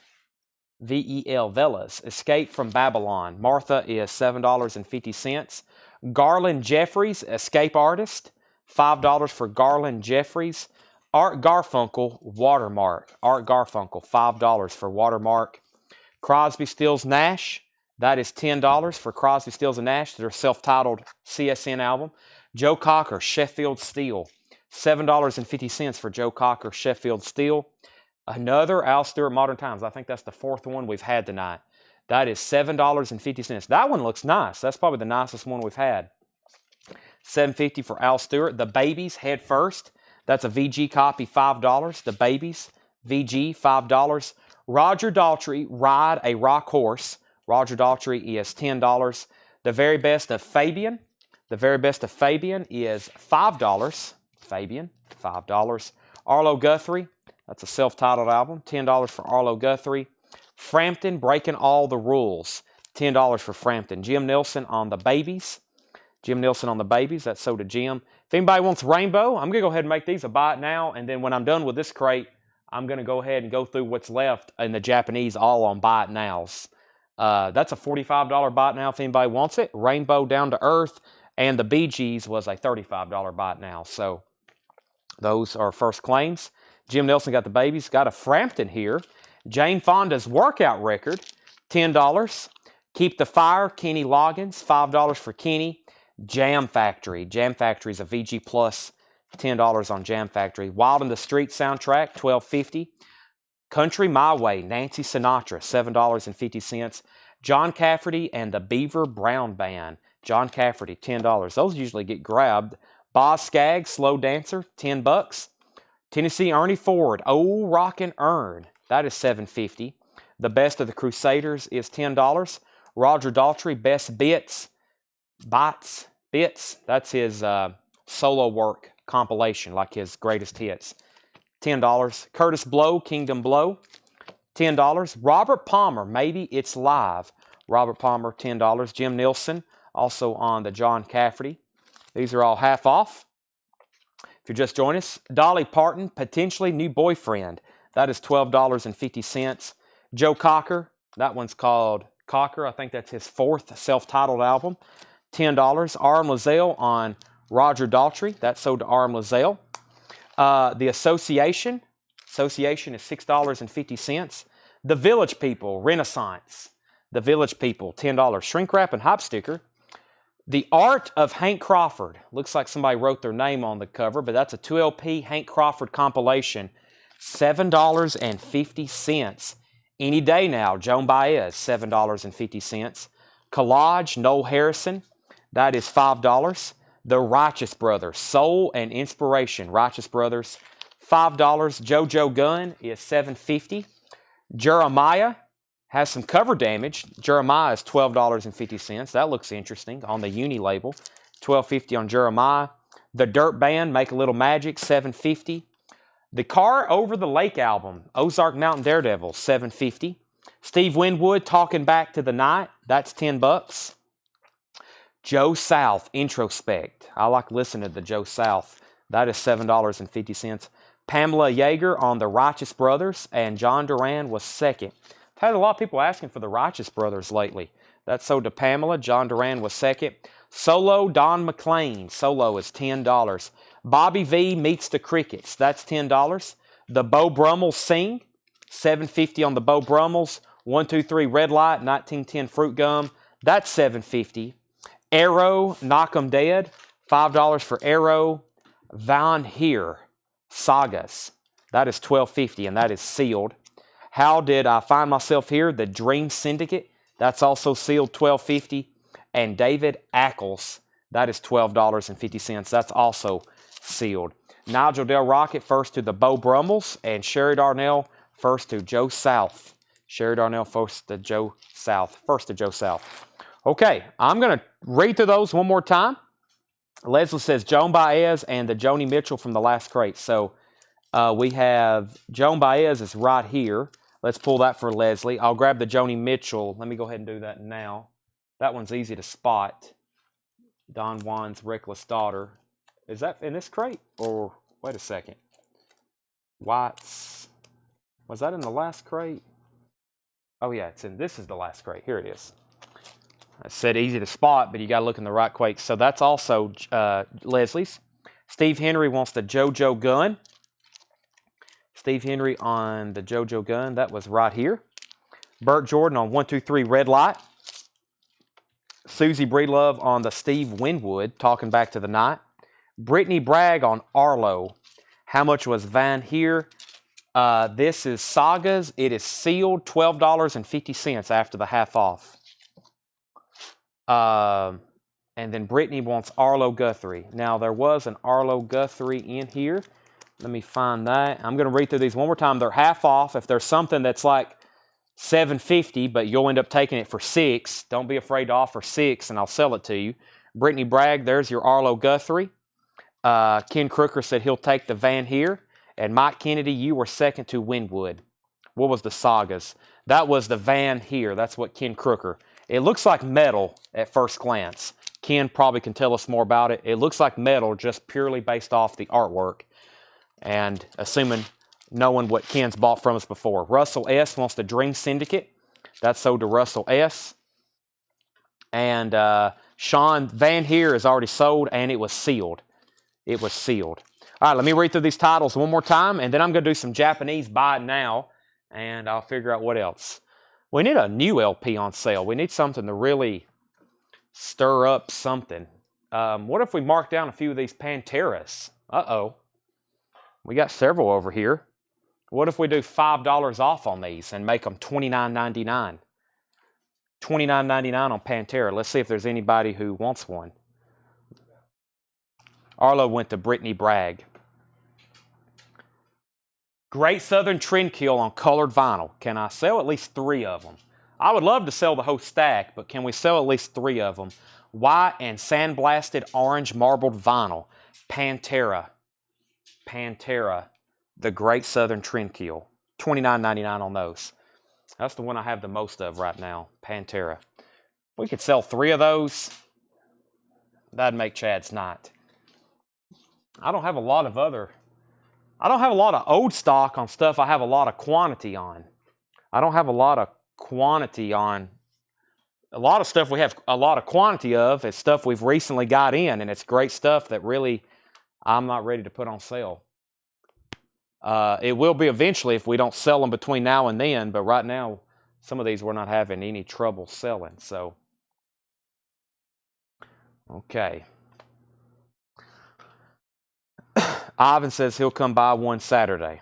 V-E-L, Velas, Escape from Babylon. Martha is $7.50. Garland Jeffries, Escape Artist, $5 for Garland Jeffries. Art Garfunkel, Watermark. Art Garfunkel, $5 for Watermark. Crosby, Stills, Nash, that is $10 for Crosby, Stills, and Nash, their self-titled CSN album. Joe Cocker, Sheffield Steel, $7.50 for Joe Cocker, Sheffield Steel. Another Al Stewart Modern Times. I think that's the fourth one we've had tonight. That is $7.50. That one looks nice. That's probably the nicest one we've had. $7.50 for Al Stewart. The Babies, Head First. That's a VG copy, $5. The Babies, VG, $5. Roger Daltrey, Ride a Rock Horse. Roger Daltrey is $10. The Very Best of Fabian. The Very Best of Fabian is $5. Fabian, $5. Arlo Guthrie, that's a self-titled album, $10 for Arlo Guthrie. Frampton, Breaking All the Rules, $10 for Frampton. Jim Nilsson on the Babies. Jim Nilsson on the Babies, that's so to Jim. If anybody wants Rainbow, I'm going to go ahead and make these a buy it now, and then when I'm done with this crate, I'm going to go ahead and go through what's left in the Japanese all on buy it nows. That's a $45 buy it now if anybody wants it. Rainbow Down to Earth, and the Bee Gees was a $35 buy it now. So those are first claims. Jim Nelson got the Babies. Got a Frampton here. Jane Fonda's Workout Record, $10. Keep the Fire, Kenny Loggins, $5 for Kenny. Jam Factory. Jam Factory is a VG Plus, $10 on Jam Factory. Wild in the Street soundtrack, $12.50. Country My Way, Nancy Sinatra, $7.50. John Cafferty and the Beaver Brown Band. John Cafferty, $10. Those usually get grabbed. Boz Scaggs, Slow Dancer, $10. Tennessee Ernie Ford, Old Rockin' Urn, that is $7.50. The Best of the Crusaders is $10. Roger Daltrey, Best Bits, that's his solo work compilation, like his greatest hits. $10. Curtis Blow, Kingdom Blow, $10. Robert Palmer, Maybe It's Live. Robert Palmer, $10. Jim Nilsson, also on the John Cafferty. These are all half off. If you're just joining us, Dolly Parton, Potentially New Boyfriend. That is $12.50. Joe Cocker, that one's called Cocker. I think that's his fourth self-titled album. $10. Aram Lazelle on Roger Daltrey. That's sold to Aram Lazelle. The Association is $6.50. The Village People, Renaissance. The Village People, $10. Shrink wrap and hop sticker. The Art of Hank Crawford. Looks like somebody wrote their name on the cover, but that's a 2LP Hank Crawford compilation. $7.50. Any Day Now, Joan Baez, $7.50. Collage, Noel Harrison. That is $5. The Righteous Brothers, Soul and Inspiration. Righteous Brothers, $5. JoJo Gunn is $7.50. Jeremiah has some cover damage. Jeremiah is $12.50. That looks interesting on the Uni label. $12.50 on Jeremiah. The Dirt Band, Make a Little Magic, $7.50. The Car Over the Lake album, Ozark Mountain Daredevil, $7.50. Steve Winwood, Talking Back to the Night, that's $10. Joe South, Introspect. I like listening to Joe South. That is $7.50. Pamela Yeager on the Righteous Brothers, and John Duran was second. I've had a lot of people asking for the Righteous Brothers lately. That's sold to Pamela. John Duran was second. Solo, Don McLean. Solo is $10. Bobby V Meets the Crickets. That's $10. The Beau Brummels Sing. $7.50 on the Beau Brummels. 123 Red Light, 1910 Fruit Gum. That's $7.50. Arrow, Knock 'em Dead. $5 for Arrow. Van Here, Sagas. That is $12.50, and that is sealed. How Did I Find Myself Here? The Dream Syndicate. That's also sealed, $12.50. And David Ackles, that is $12.50. That's also sealed. Nigel Del Rocket, first to the Beau Brummels, and Sherry Darnell, first to Joe South. Sherry Darnell, first to Joe South. Okay, I'm going to read through those one more time. Leslie says Joan Baez and the Joni Mitchell from the last crate. So we have Joan Baez is right here. Let's pull that for Leslie. I'll grab the Joni Mitchell. Let me go ahead and do that now. That one's easy to spot. Don Juan's Reckless Daughter. Is that in this crate? Or, wait a second. White's. Was that in the last crate? Oh yeah, this is the last crate. Here it is. I said easy to spot, but you got to look in the right crate. So that's also Leslie's. Steve Henry wants the JoJo gun. Steve Henry on the JoJo gun. That was right here. Burt Jordan on 123 Red Light. Susie Breedlove on the Steve Winwood, Talking Back to the Night. Brittany Bragg on Arlo. How much was Van here? This is Sagas. It is sealed, $12.50 after the half off. And then Brittany wants Arlo Guthrie. Now, there was an Arlo Guthrie in here. Let me find that. I'm going to read through these one more time. They're half off. If there's something that's like $7.50, but you'll end up taking it for $6, don't be afraid to offer $6, and I'll sell it to you. Brittany Bragg, there's your Arlo Guthrie. Ken Crooker said he'll take the Van here. And Mike Kennedy, you were second to Winwood. What was the Sagas? That was the Van here. That's what Ken Crooker. It looks like metal at first glance. Ken probably can tell us more about it. It looks like metal just purely based off the artwork. And assuming knowing what Ken's bought from us before. Russell S. wants the Dream Syndicate. That's sold to Russell S. And Sean Van here is already sold, and it was sealed. It was sealed. All right, let me read through these titles one more time, and then I'm going to do some Japanese buy it now, and I'll figure out what else. We need a new LP on sale. We need something to really stir up something. What if we mark down a few of these Panteras? Uh-oh. We got several over here. What if we do $5 off on these and make them $29.99? $29.99 on Pantera. Let's see if there's anybody who wants one. Arlo went to Brittany Bragg. Great Southern Trendkill on colored vinyl. Can I sell at least 3 of them? I would love to sell the whole stack, but can we sell at least 3 of them? White and sandblasted orange marbled vinyl. Pantera. Pantera. The Great Southern Trendkill. $29.99 on those. That's the one I have the most of right now. Pantera. We could sell 3 of those. That'd make Chad's night. I don't have a lot of old stock on stuff I have a lot of quantity on. I don't have a lot of quantity on. A lot of stuff we have a lot of quantity of is stuff we've recently got in, and it's great stuff that really I'm not ready to put on sale. It will be eventually if we don't sell them between now and then, but right now, some of these we're not having any trouble selling. So, okay. Ivan says he'll come by one Saturday.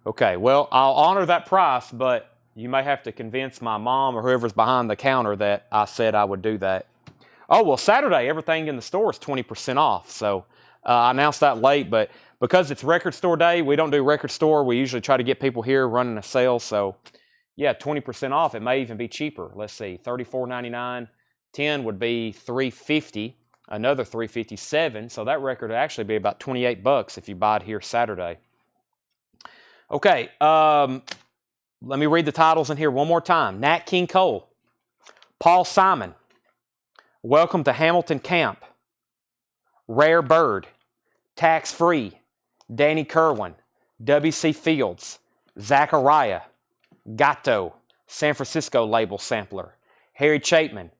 Okay, well, I'll honor that price, but you may have to convince my mom or whoever's behind the counter that I said I would do that. Oh, well, Saturday, everything in the store is 20% off. So I announced that late, but because it's record store day, we don't do record store. We usually try to get people here running a sale. So, yeah, 20% off. It may even be cheaper. Let's see, $34.99. 10 would be $3.50. Another $3.57, so that record would actually be about $28 if you buy it here Saturday. Okay, let me read the titles in here one more time. Nat King Cole, Paul Simon, Welcome to Hamilton Camp, Rare Bird, Tax Free, Danny Kerwin, W.C. Fields, Zachariah, Gatto, San Francisco label sampler, Harry Chapman,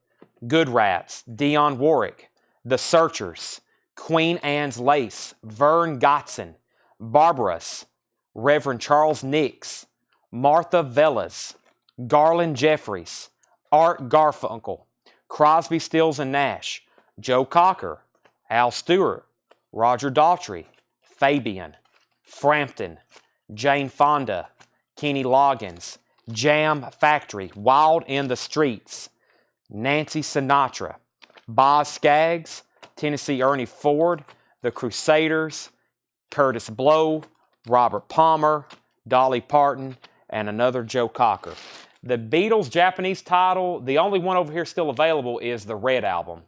Good Rats, Dionne Warwick, The Searchers, Queen Anne's Lace, Vern Gotson, Barbarous, Reverend Charles Nix, Martha Velez, Garland Jeffries, Art Garfunkel, Crosby, Stills and Nash, Joe Cocker, Al Stewart, Roger Daltrey, Fabian, Frampton, Jane Fonda, Kenny Loggins, Jam Factory, Wild in the Streets, Nancy Sinatra, Boz Scaggs, Tennessee Ernie Ford, The Crusaders, Curtis Blow, Robert Palmer, Dolly Parton, and another Joe Cocker. The Beatles' Japanese title, the only one over here still available is the Red Album.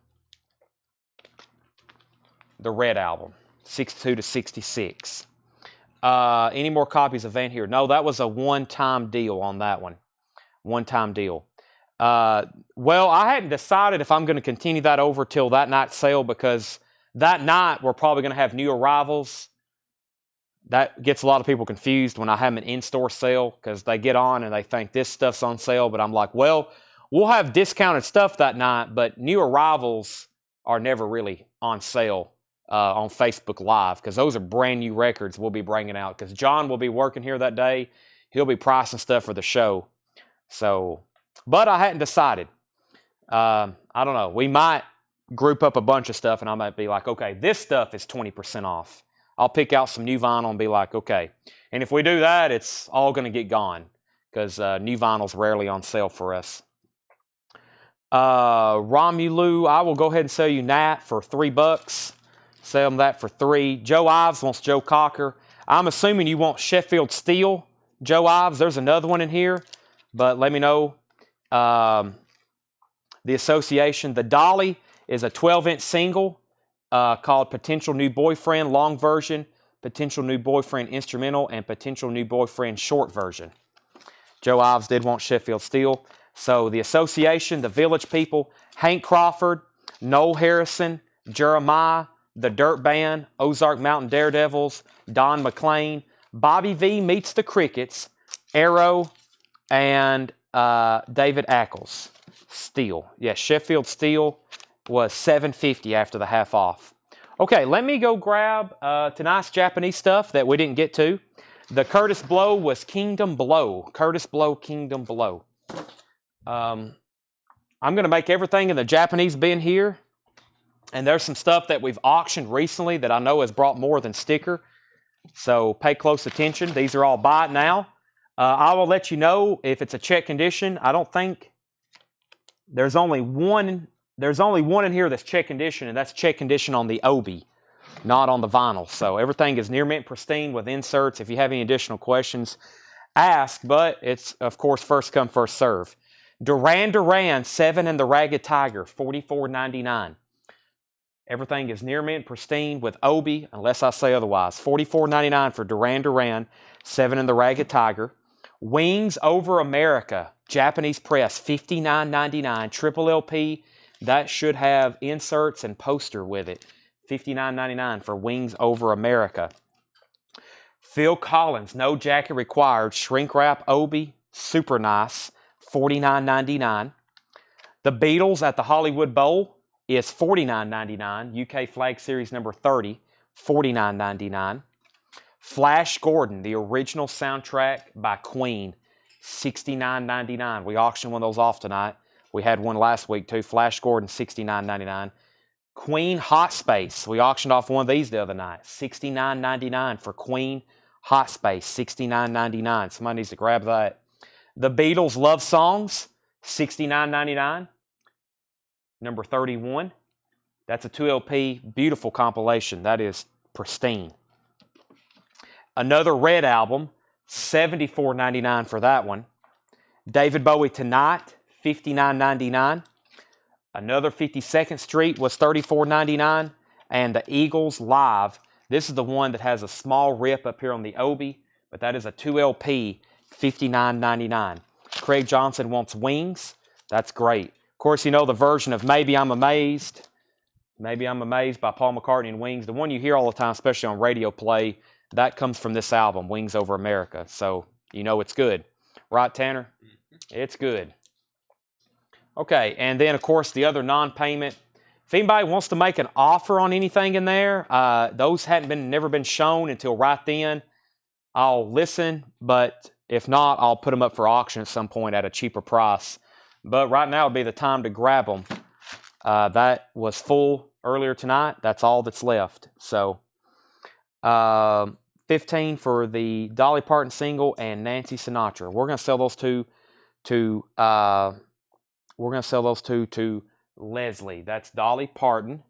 The Red Album, 62 to 66. Any more copies of Van here? No, that was a one-time deal on that one. One-time deal. Well, I hadn't decided if I'm going to continue that over till that night sale, because that night we're probably going to have new arrivals. That gets a lot of people confused when I have an in-store sale, because they get on and they think this stuff's on sale, but I'm like, well, we'll have discounted stuff that night, but new arrivals are never really on sale on Facebook Live, because those are brand new records we'll be bringing out, because John will be working here that day. He'll be pricing stuff for the show. So, but I hadn't decided. I don't know. We might group up a bunch of stuff, and I might be like, okay, this stuff is 20% off. I'll pick out some new vinyl and be like, okay. And if we do that, it's all going to get gone, because new vinyl's rarely on sale for us. Romulu, I will go ahead and sell you Nat for $3. Sell them that for $3. Joe Ives wants Joe Cocker. I'm assuming you want Sheffield Steel, Joe Ives. There's another one in here, but let me know. The Association. The Dolly is a 12-inch single called Potential New Boyfriend long version, Potential New Boyfriend instrumental, and Potential New Boyfriend short version. Joe Ives did want Sheffield Steel. So the Association, the Village People, Hank Crawford, Noel Harrison, Jeremiah, the Dirt Band, Ozark Mountain Daredevils, Don McLean, Bobby V Meets the Crickets, Arrow, and David Ackles. Steel. Yes, Sheffield Steel was $7.50 after the half off. Okay, let me go grab tonight's Japanese stuff that we didn't get to. The Curtis Blow was Kingdom Blow. Curtis Blow, Kingdom Blow. I'm going to make everything in the Japanese bin here. And there's some stuff that we've auctioned recently that I know has brought more than sticker. So pay close attention. These are all buy it now. I will let you know if it's a check condition. I don't think there's only one in here that's check condition, and that's check condition on the Obi, not on the vinyl. So everything is near mint pristine with inserts. If you have any additional questions, ask, but it's, of course, first come, first serve. Duran Duran, 7 and the Ragged Tiger, $44.99. Everything is near mint pristine with Obi, unless I say otherwise. $44.99 for Duran Duran, 7 and the Ragged Tiger. Wings Over America, Japanese press, $59.99. Triple LP, that should have inserts and poster with it. $59.99 for Wings Over America. Phil Collins, No Jacket Required, Shrink Wrap Obi, super nice, $49.99. The Beatles at the Hollywood Bowl is $49.99. UK Flag Series number 30, $49.99. Flash Gordon, the original soundtrack by Queen, $69.99. We auctioned one of those off tonight. We had one last week too. Flash Gordon, $69.99. Queen Hot Space. We auctioned off one of these the other night. $69.99 for Queen Hot Space, $69.99. Somebody needs to grab that. The Beatles Love Songs, $69.99. Number 31. That's a 2LP, beautiful compilation. That is pristine. Another Red album, $74.99 for that one. David Bowie Tonight, $59.99. Another 52nd Street was $34.99. And the Eagles Live, this is the one that has a small rip up here on the Obi, But that is a 2 LP, $59.99. Craig Johnson wants Wings. That's great. Of course, you know the version of Maybe I'm Amazed. Maybe I'm Amazed by Paul McCartney and Wings. The one you hear all the time, especially on radio play, that comes from this album, Wings Over America. So you know it's good. Right, Tanner? It's good. Okay, and then, of course, the other non-payment. If anybody wants to make an offer on anything in there, those never been shown until right then. I'll listen, but if not, I'll put them up for auction at some point at a cheaper price. But right now would be the time to grab them. That was full earlier tonight. That's all that's left. So, 15 for the Dolly Parton single and Nancy Sinatra. We're going to sell those two to Leslie. That's Dolly Parton.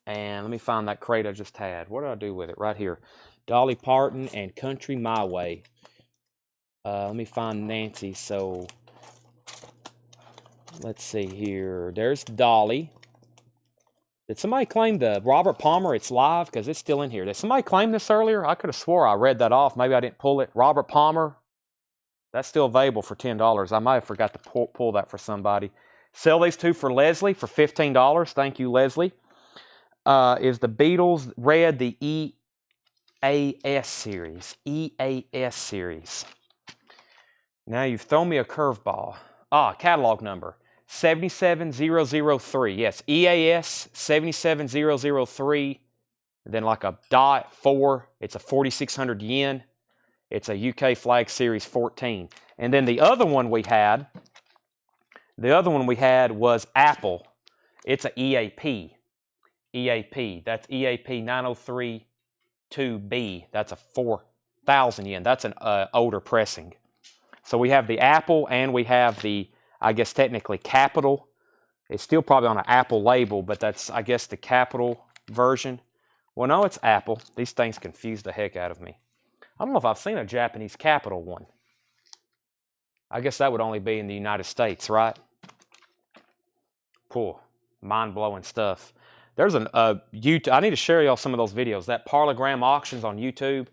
And let me find that crate I just had. What did I do with it? Right here. Dolly Parton and Country My Way. Let me find Nancy. So, let's see here. There's Dolly. Did somebody claim the Robert Palmer? It's live because it's still in here. Did somebody claim this earlier? I could have swore I read that off. Maybe I didn't pull it. Robert Palmer. That's still available for $10. I might have forgot to pull that for somebody. Sell these two for Leslie for $15. Thank you, Leslie. Is the Beatles Red the EAS series? EAS series. Now you've thrown me a curveball. Catalog number 77003. Yes, EAS 77003. Then like a .4. It's a 4,600 yen. It's a UK Flag Series 14. And then the other one we had was Apple. It's a EAP. EAP. That's EAP 9032B. That's a 4,000 yen. That's an older pressing. So we have the Apple and we have the, I guess technically Capital. It's still probably on an Apple label, but that's, I guess, the Capital version. Well, no, it's Apple. These things confuse the heck out of me. I don't know if I've seen a Japanese Capital one. I guess that would only be in the United States, right? Cool. Mind-blowing stuff. There's YouTube. I need to share y'all some of those videos. That Parlogram Auctions on YouTube.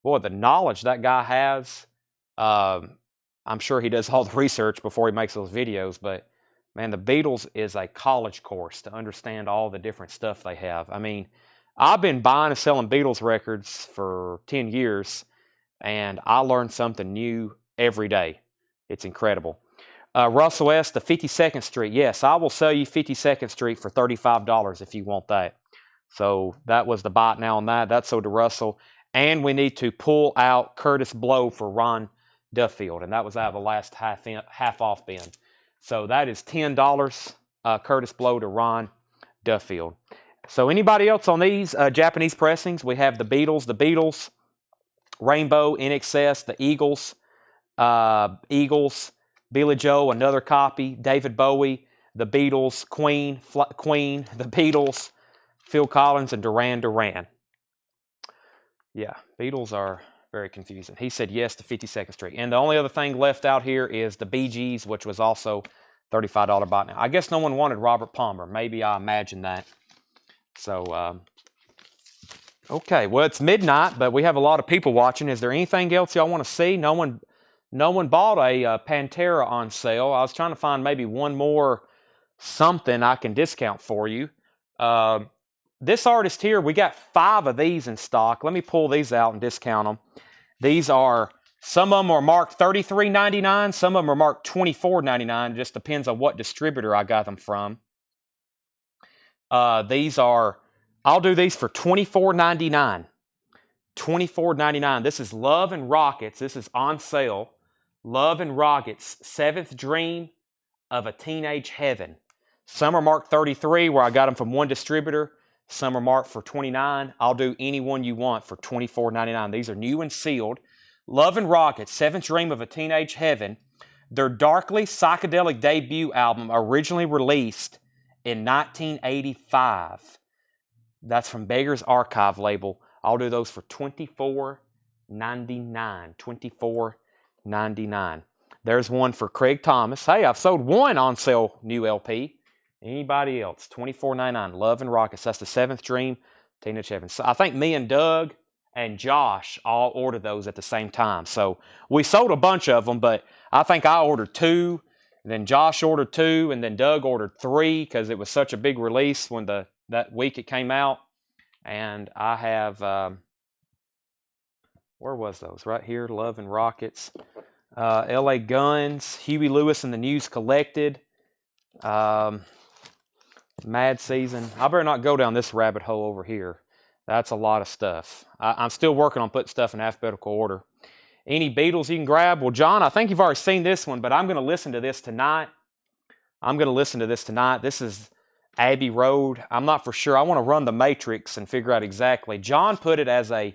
Boy, the knowledge that guy has. I'm sure he does all the research before he makes those videos. But, man, the Beatles is a college course to understand all the different stuff they have. I mean, I've been buying and selling Beatles records for 10 years. And I learn something new every day. It's incredible. Russell S., the 52nd Street. Yes, I will sell you 52nd Street for $35 if you want that. So that was the bite now on that. That's sold to Russell. And we need to pull out Curtis Blow for Ron Duffield. And that was out of the last half off bin. So that is $10, Curtis Blow to Ron Duffield. So anybody else on these Japanese pressings? We have the Beatles, Rainbow, INXS, the Eagles, Billy Joe, another copy, David Bowie, the Beatles, Queen, the Beatles, Phil Collins, and Duran Duran. Yeah, Beatles are very confusing. He said yes to 52nd Street. And the only other thing left out here is the Bee Gees, which was also $35 bot now. I guess no one wanted Robert Palmer. Maybe I imagined that. So, okay, well, it's midnight, but we have a lot of people watching. Is there anything else y'all want to see? No one bought a Pantera on sale. I was trying to find maybe one more something I can discount for you. This artist here, we got 5 of these in stock. Let me pull these out and discount them. These are, some of them are marked $33.99. Some of them are marked $24.99. It just depends on what distributor I got them from. These are, I'll do these for $24.99. $24.99. This is Love and Rockets. This is on sale. Love and Rockets, 7th Dream of a Teenage Heaven. Some are marked 33, where I got them from one distributor. Some are marked for 29. I'll do any one you want for $24.99. These are new and sealed. Love and Rockets, 7th Dream of a Teenage Heaven. Their darkly psychedelic debut album, originally released in 1985. That's from Beggar's Archive label. I'll do those for $24.99. $24.99. There's one for Craig Thomas. Hey, I've sold one on sale new LP. Anybody else? $24.99. Love and Rockets. That's the 7th Dream, Teenage Heaven. So I think me and Doug and Josh all ordered those at the same time. So we sold a bunch of them, but I think I ordered 2, and then Josh ordered 2, and then Doug ordered 3 because it was such a big release when that week it came out. And I have, where was those? Right here, Love and Rockets. LA Guns, Huey Lewis and the News Collected, Mad Season. I better not go down this rabbit hole over here. That's a lot of stuff. I'm still working on putting stuff in alphabetical order. Any Beatles you can grab? Well, John, I think you've already seen this one, but I'm going to listen to this tonight. This is Abbey Road. I'm not for sure. I want to run the matrix and figure out exactly. John put it as a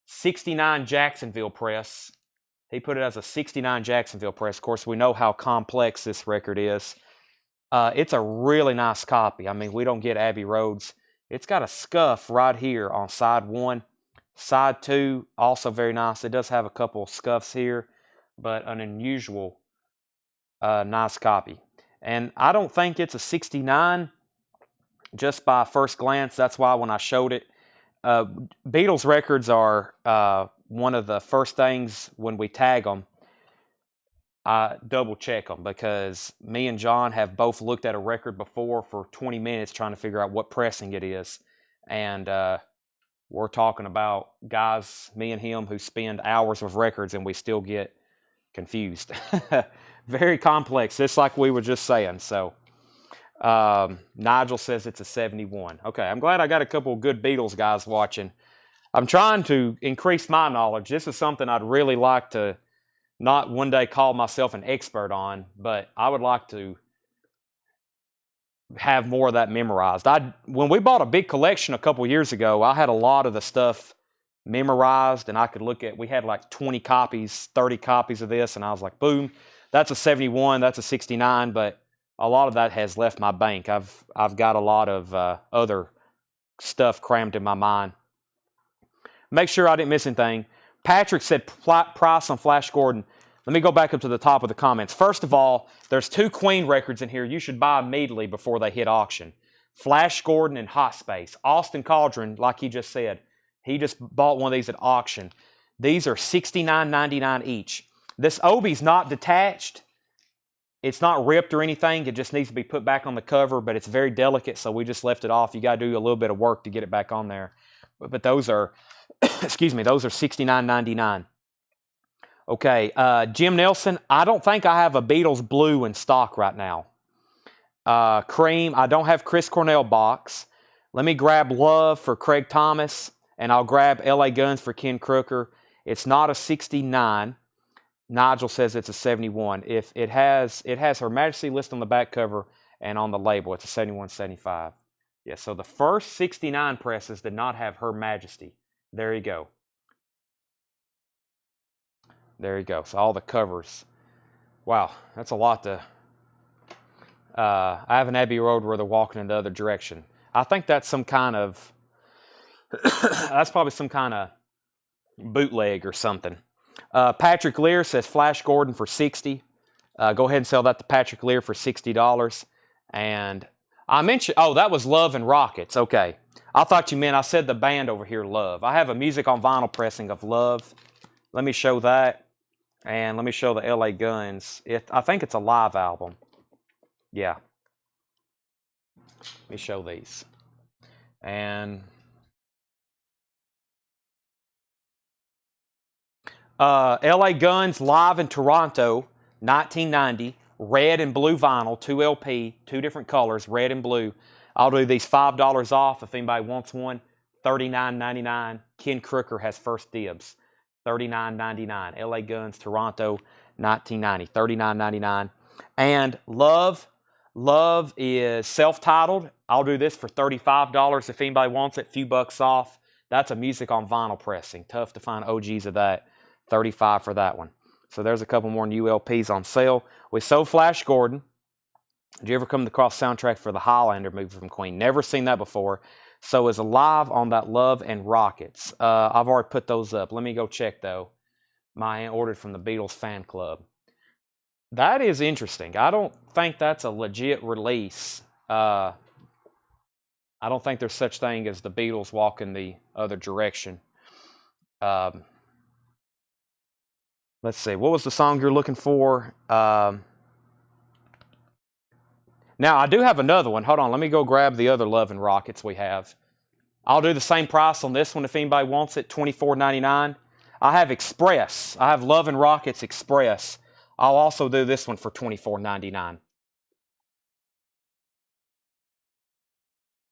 69 Jacksonville press. He put it as a 69 Jacksonville press. Of course, we know how complex this record is. It's a really nice copy. I mean, we don't get Abbey Roads. It's got a scuff right here on side 1. Side 2, also very nice. It does have a couple of scuffs here, but an unusual nice copy. And I don't think it's a 69 just by first glance. That's why when I showed it, Beatles records are one of the first things when we tag them, I double check them, because me and John have both looked at a record before for 20 minutes trying to figure out what pressing it is. And we're talking about guys, me and him, who spend hours with records and we still get confused. Very complex, just like we were just saying. So Nigel says it's a 71. Okay, I'm glad I got a couple of good Beatles guys watching. I'm trying to increase my knowledge. This is something I'd really like to not one day call myself an expert on, but I would like to have more of that memorized. When we bought a big collection a couple years ago, I had a lot of the stuff memorized, and I could look at, we had like 20 copies, 30 copies of this, and I was like, boom, that's a 71, that's a 69, but a lot of that has left my bank. I've got a lot of other stuff crammed in my mind. Make sure I didn't miss anything. Patrick said price on Flash Gordon. Let me go back up to the top of the comments. First of all, there's 2 Queen records in here you should buy immediately before they hit auction. Flash Gordon and Hot Space. Austin Cauldron, like he just said, he just bought one of these at auction. These are $69.99 each. This Obi's not detached. It's not ripped or anything. It just needs to be put back on the cover, but it's very delicate, so we just left it off. You got to do a little bit of work to get it back on there. But those are, excuse me, those are $69.99. Okay, Jim Nelson, I don't think I have a Beatles blue in stock right now. Cream, I don't have Chris Cornell box. Let me grab Love for Craig Thomas, and I'll grab LA Guns for Ken Crooker. It's not a 69. Nigel says it's a 71. If it has Her Majesty listed on the back cover and on the label, it's a 71, 75. Yeah, so the first 69 presses did not have Her Majesty. There you go. There you go. So all the covers. Wow, that's a lot to... I have an Abbey Road where they're walking in the other direction. I think that's some kind of... that's probably some kind of bootleg or something. Patrick Lear says Flash Gordon for $60. Go ahead and sell that to Patrick Lear for $60. And I mentioned... Oh, that was Love and Rockets. Okay. I thought you meant... I said the band over here, Love. I have a music on vinyl pressing of Love. Let me show that. And let me show the LA Guns. I think it's a live album. Yeah. Let me show these. And LA Guns live in Toronto, 1990. Red and blue vinyl, 2 LP, 2 different colors, red and blue. I'll do these $5 off if anybody wants one. $39.99. Ken Crooker has first dibs. $39.99. LA Guns, Toronto, 1990. $39.99. And Love is self-titled. I'll do this for $35 if anybody wants it. Few bucks off. That's a music on vinyl pressing. Tough to find OGs of that. $35 for that one. So there's a couple more new LPs on sale. We sold Flash Gordon. Did you ever come across soundtrack for the Highlander movie from Queen? Never seen that before. So it's alive on that Love and Rockets. I've already put those up. Let me go check, though. My aunt ordered from the Beatles fan club. That is interesting. I don't think that's a legit release. I don't think there's such thing as the Beatles walking the other direction. Let's see, what was the song you're looking for? Now, I do have another one. Hold on, let me go grab the other Love and Rockets we have. I'll do the same price on this one if anybody wants it, $24.99. I have Express. I have Love and Rockets Express. I'll also do this one for $24.99.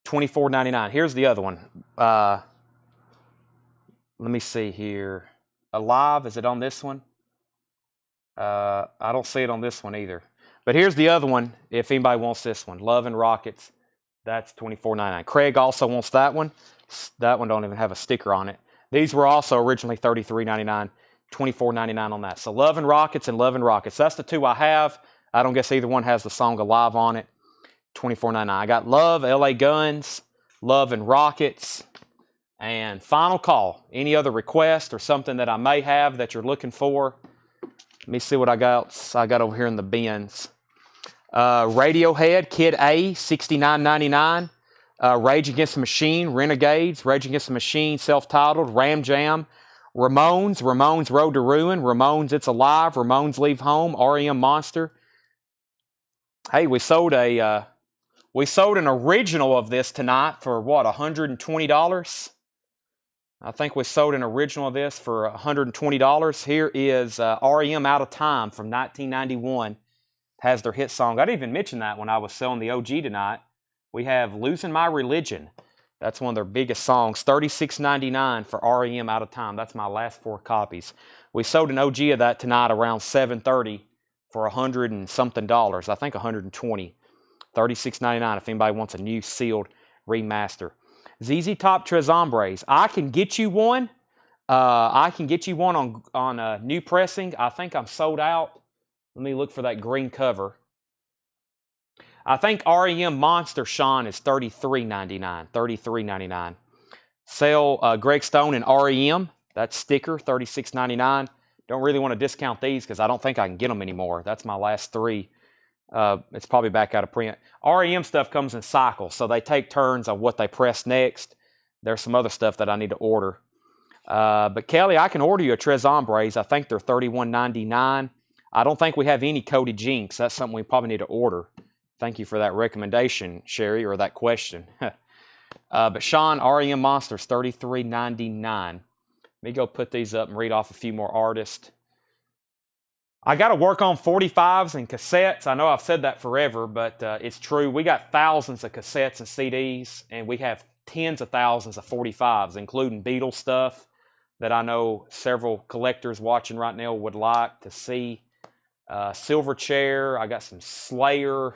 $24.99. Here's the other one. Let me see here. Alive, is it on this one? I don't see it on this one either. But here's the other one if anybody wants this one. Love and Rockets. That's $24.99. Craig also wants that one. That one don't even have a sticker on it. These were also originally $33.99. $24.99 on that. So Love and Rockets and Love and Rockets. That's the two I have. I don't guess either one has the song Alive on it. $24.99. I got Love, LA Guns, Love and Rockets, and final call. Any other request or something that I may have that you're looking for? Let me see what I got. I got over here in the bins. Radiohead, Kid A, $69.99. Rage Against the Machine, Renegades, Rage Against the Machine, self-titled, Ram Jam, Ramones, Road to Ruin, Ramones, It's Alive, Ramones, Leave Home, REM Monster. Hey, we sold an original of this tonight for what, $120? I think we sold an original of this for $120. Here is REM Out of Time from 1991. Has their hit song. I didn't even mention that when I was selling the OG tonight. We have Losing My Religion. That's one of their biggest songs. $36.99 for REM Out of Time. That's my last 4 copies. We sold an OG of that tonight around 7:30 for $100 and something. I think $120. $36.99 if anybody wants a new sealed remaster. ZZ Top Tres Hombres. I can get you one. I can get you one on new pressing. I think I'm sold out. Let me look for that green cover. I think REM Monster Sean is $33.99. $33.99. Sell Greg Stone and REM. That's sticker, $36.99. Don't really want to discount these because I don't think I can get them anymore. That's my last 3. It's probably back out of print. REM stuff comes in cycles, so they take turns on what they press next. There's some other stuff that I need to order. But Kelly, I can order you a Tres Hombres. I think they're $31.99. I don't think we have any Cody Jinx. That's something we probably need to order. Thank you for that recommendation, Sherry, or that question. But Sean, REM Monsters, $33.99. Let me go put these up and read off a few more artists. I got to work on 45s and cassettes. I know I've said that forever, but it's true. We got thousands of cassettes and CDs, and we have tens of thousands of 45s, including Beatles stuff that I know several collectors watching right now would like to see. Silverchair. I got some Slayer,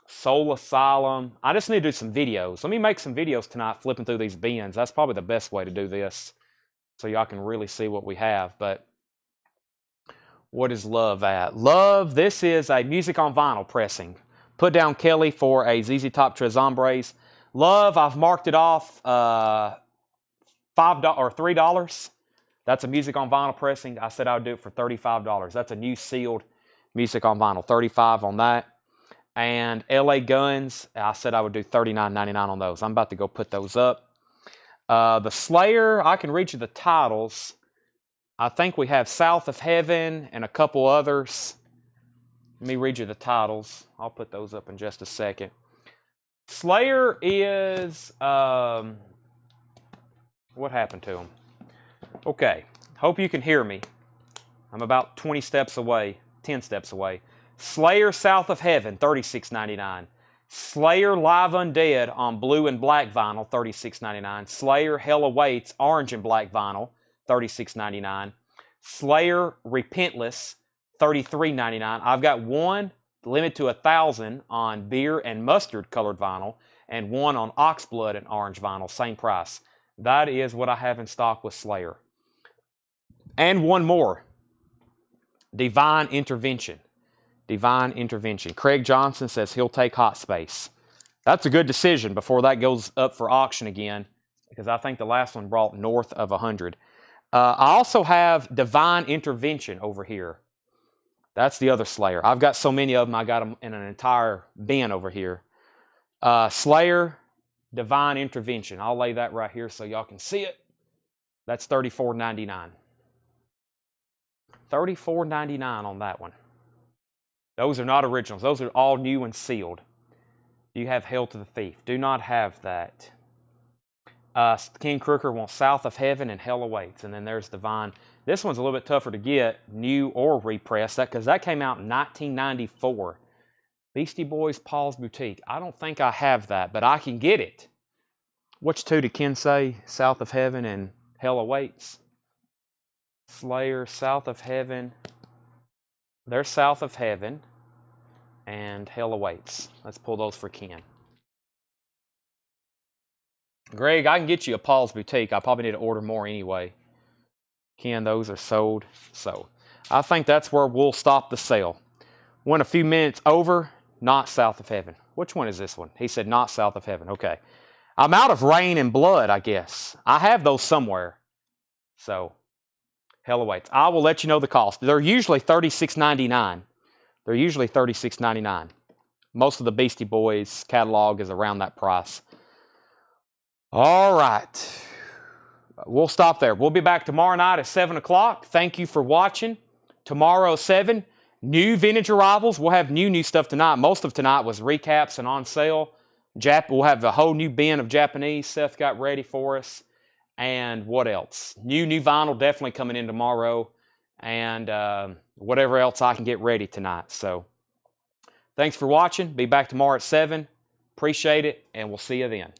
Soul Asylum. I just need to do some videos. Let me make some videos tonight flipping through these bins. That's probably the best way to do this so y'all can really see what we have. But what is Love at? Love, this is a music on vinyl pressing. Put down Kelly for a ZZ Top Tres Hombres. Love, I've marked it off $5 or $3. That's a music on vinyl pressing. I said I would do it for $35. That's a new sealed music on vinyl. $35 on that. And LA Guns, I said I would do $39.99 on those. I'm about to go put those up. The Slayer, I can read you the titles. I think we have South of Heaven and a couple others. Let me read you the titles. I'll put those up in just a second. Slayer is... what happened to him? Okay, hope you can hear me. I'm about 20 steps away, 10 steps away. Slayer South of Heaven, $36.99. Slayer Live Undead on blue and black vinyl, $36.99. Slayer Hell Awaits orange and black vinyl, $36.99. Slayer Repentless, $33.99. I've got one limited to 1,000 on beer and mustard colored vinyl and one on oxblood and orange vinyl, same price. That is what I have in stock with Slayer. And one more, Divine Intervention. Divine Intervention. Craig Johnson says he'll take Hot Space. That's a good decision before that goes up for auction again, because I think the last one brought north of 100. I also have Divine Intervention over here. That's the other Slayer. I've got so many of them, I got them in an entire bin over here. Slayer, Divine Intervention. I'll lay that right here so y'all can see it. That's $34.99. $34.99 on that one. Those are not originals. Those are all new and sealed. You have Hail to the Thief. Do not have that. King Crooker wants South of Heaven and Hell Awaits. And then there's Divine. This one's a little bit tougher to get, new or repressed, because that came out in 1994. Beastie Boys, Paul's Boutique. I don't think I have that, but I can get it. Which two did Ken say? South of Heaven and Hell Awaits. Slayer, South of Heaven. There's South of Heaven and Hell Awaits. Let's pull those for Ken. Greg, I can get you a Paul's Boutique. I probably need to order more anyway. Ken, those are sold. So I think that's where we'll stop the sale. Went a few minutes over, not South of Heaven. Which one is this one? He said not South of Heaven. Okay. I'm out of Rain and Blood, I guess. I have those somewhere. So Hell Awaits. I will let you know the cost. They're usually $36.99. They're usually $36.99. Most of the Beastie Boys catalog is around that price. All right. We'll stop there. We'll be back tomorrow night at 7 o'clock. Thank you for watching. Tomorrow, 7, new vintage arrivals. We'll have new stuff tonight. Most of tonight was recaps and on sale. We'll have a whole new bin of Japanese Seth got ready for us. And what else? New vinyl definitely coming in tomorrow. And whatever else I can get ready tonight. So thanks for watching. Be back tomorrow at 7. Appreciate it, and we'll see you then.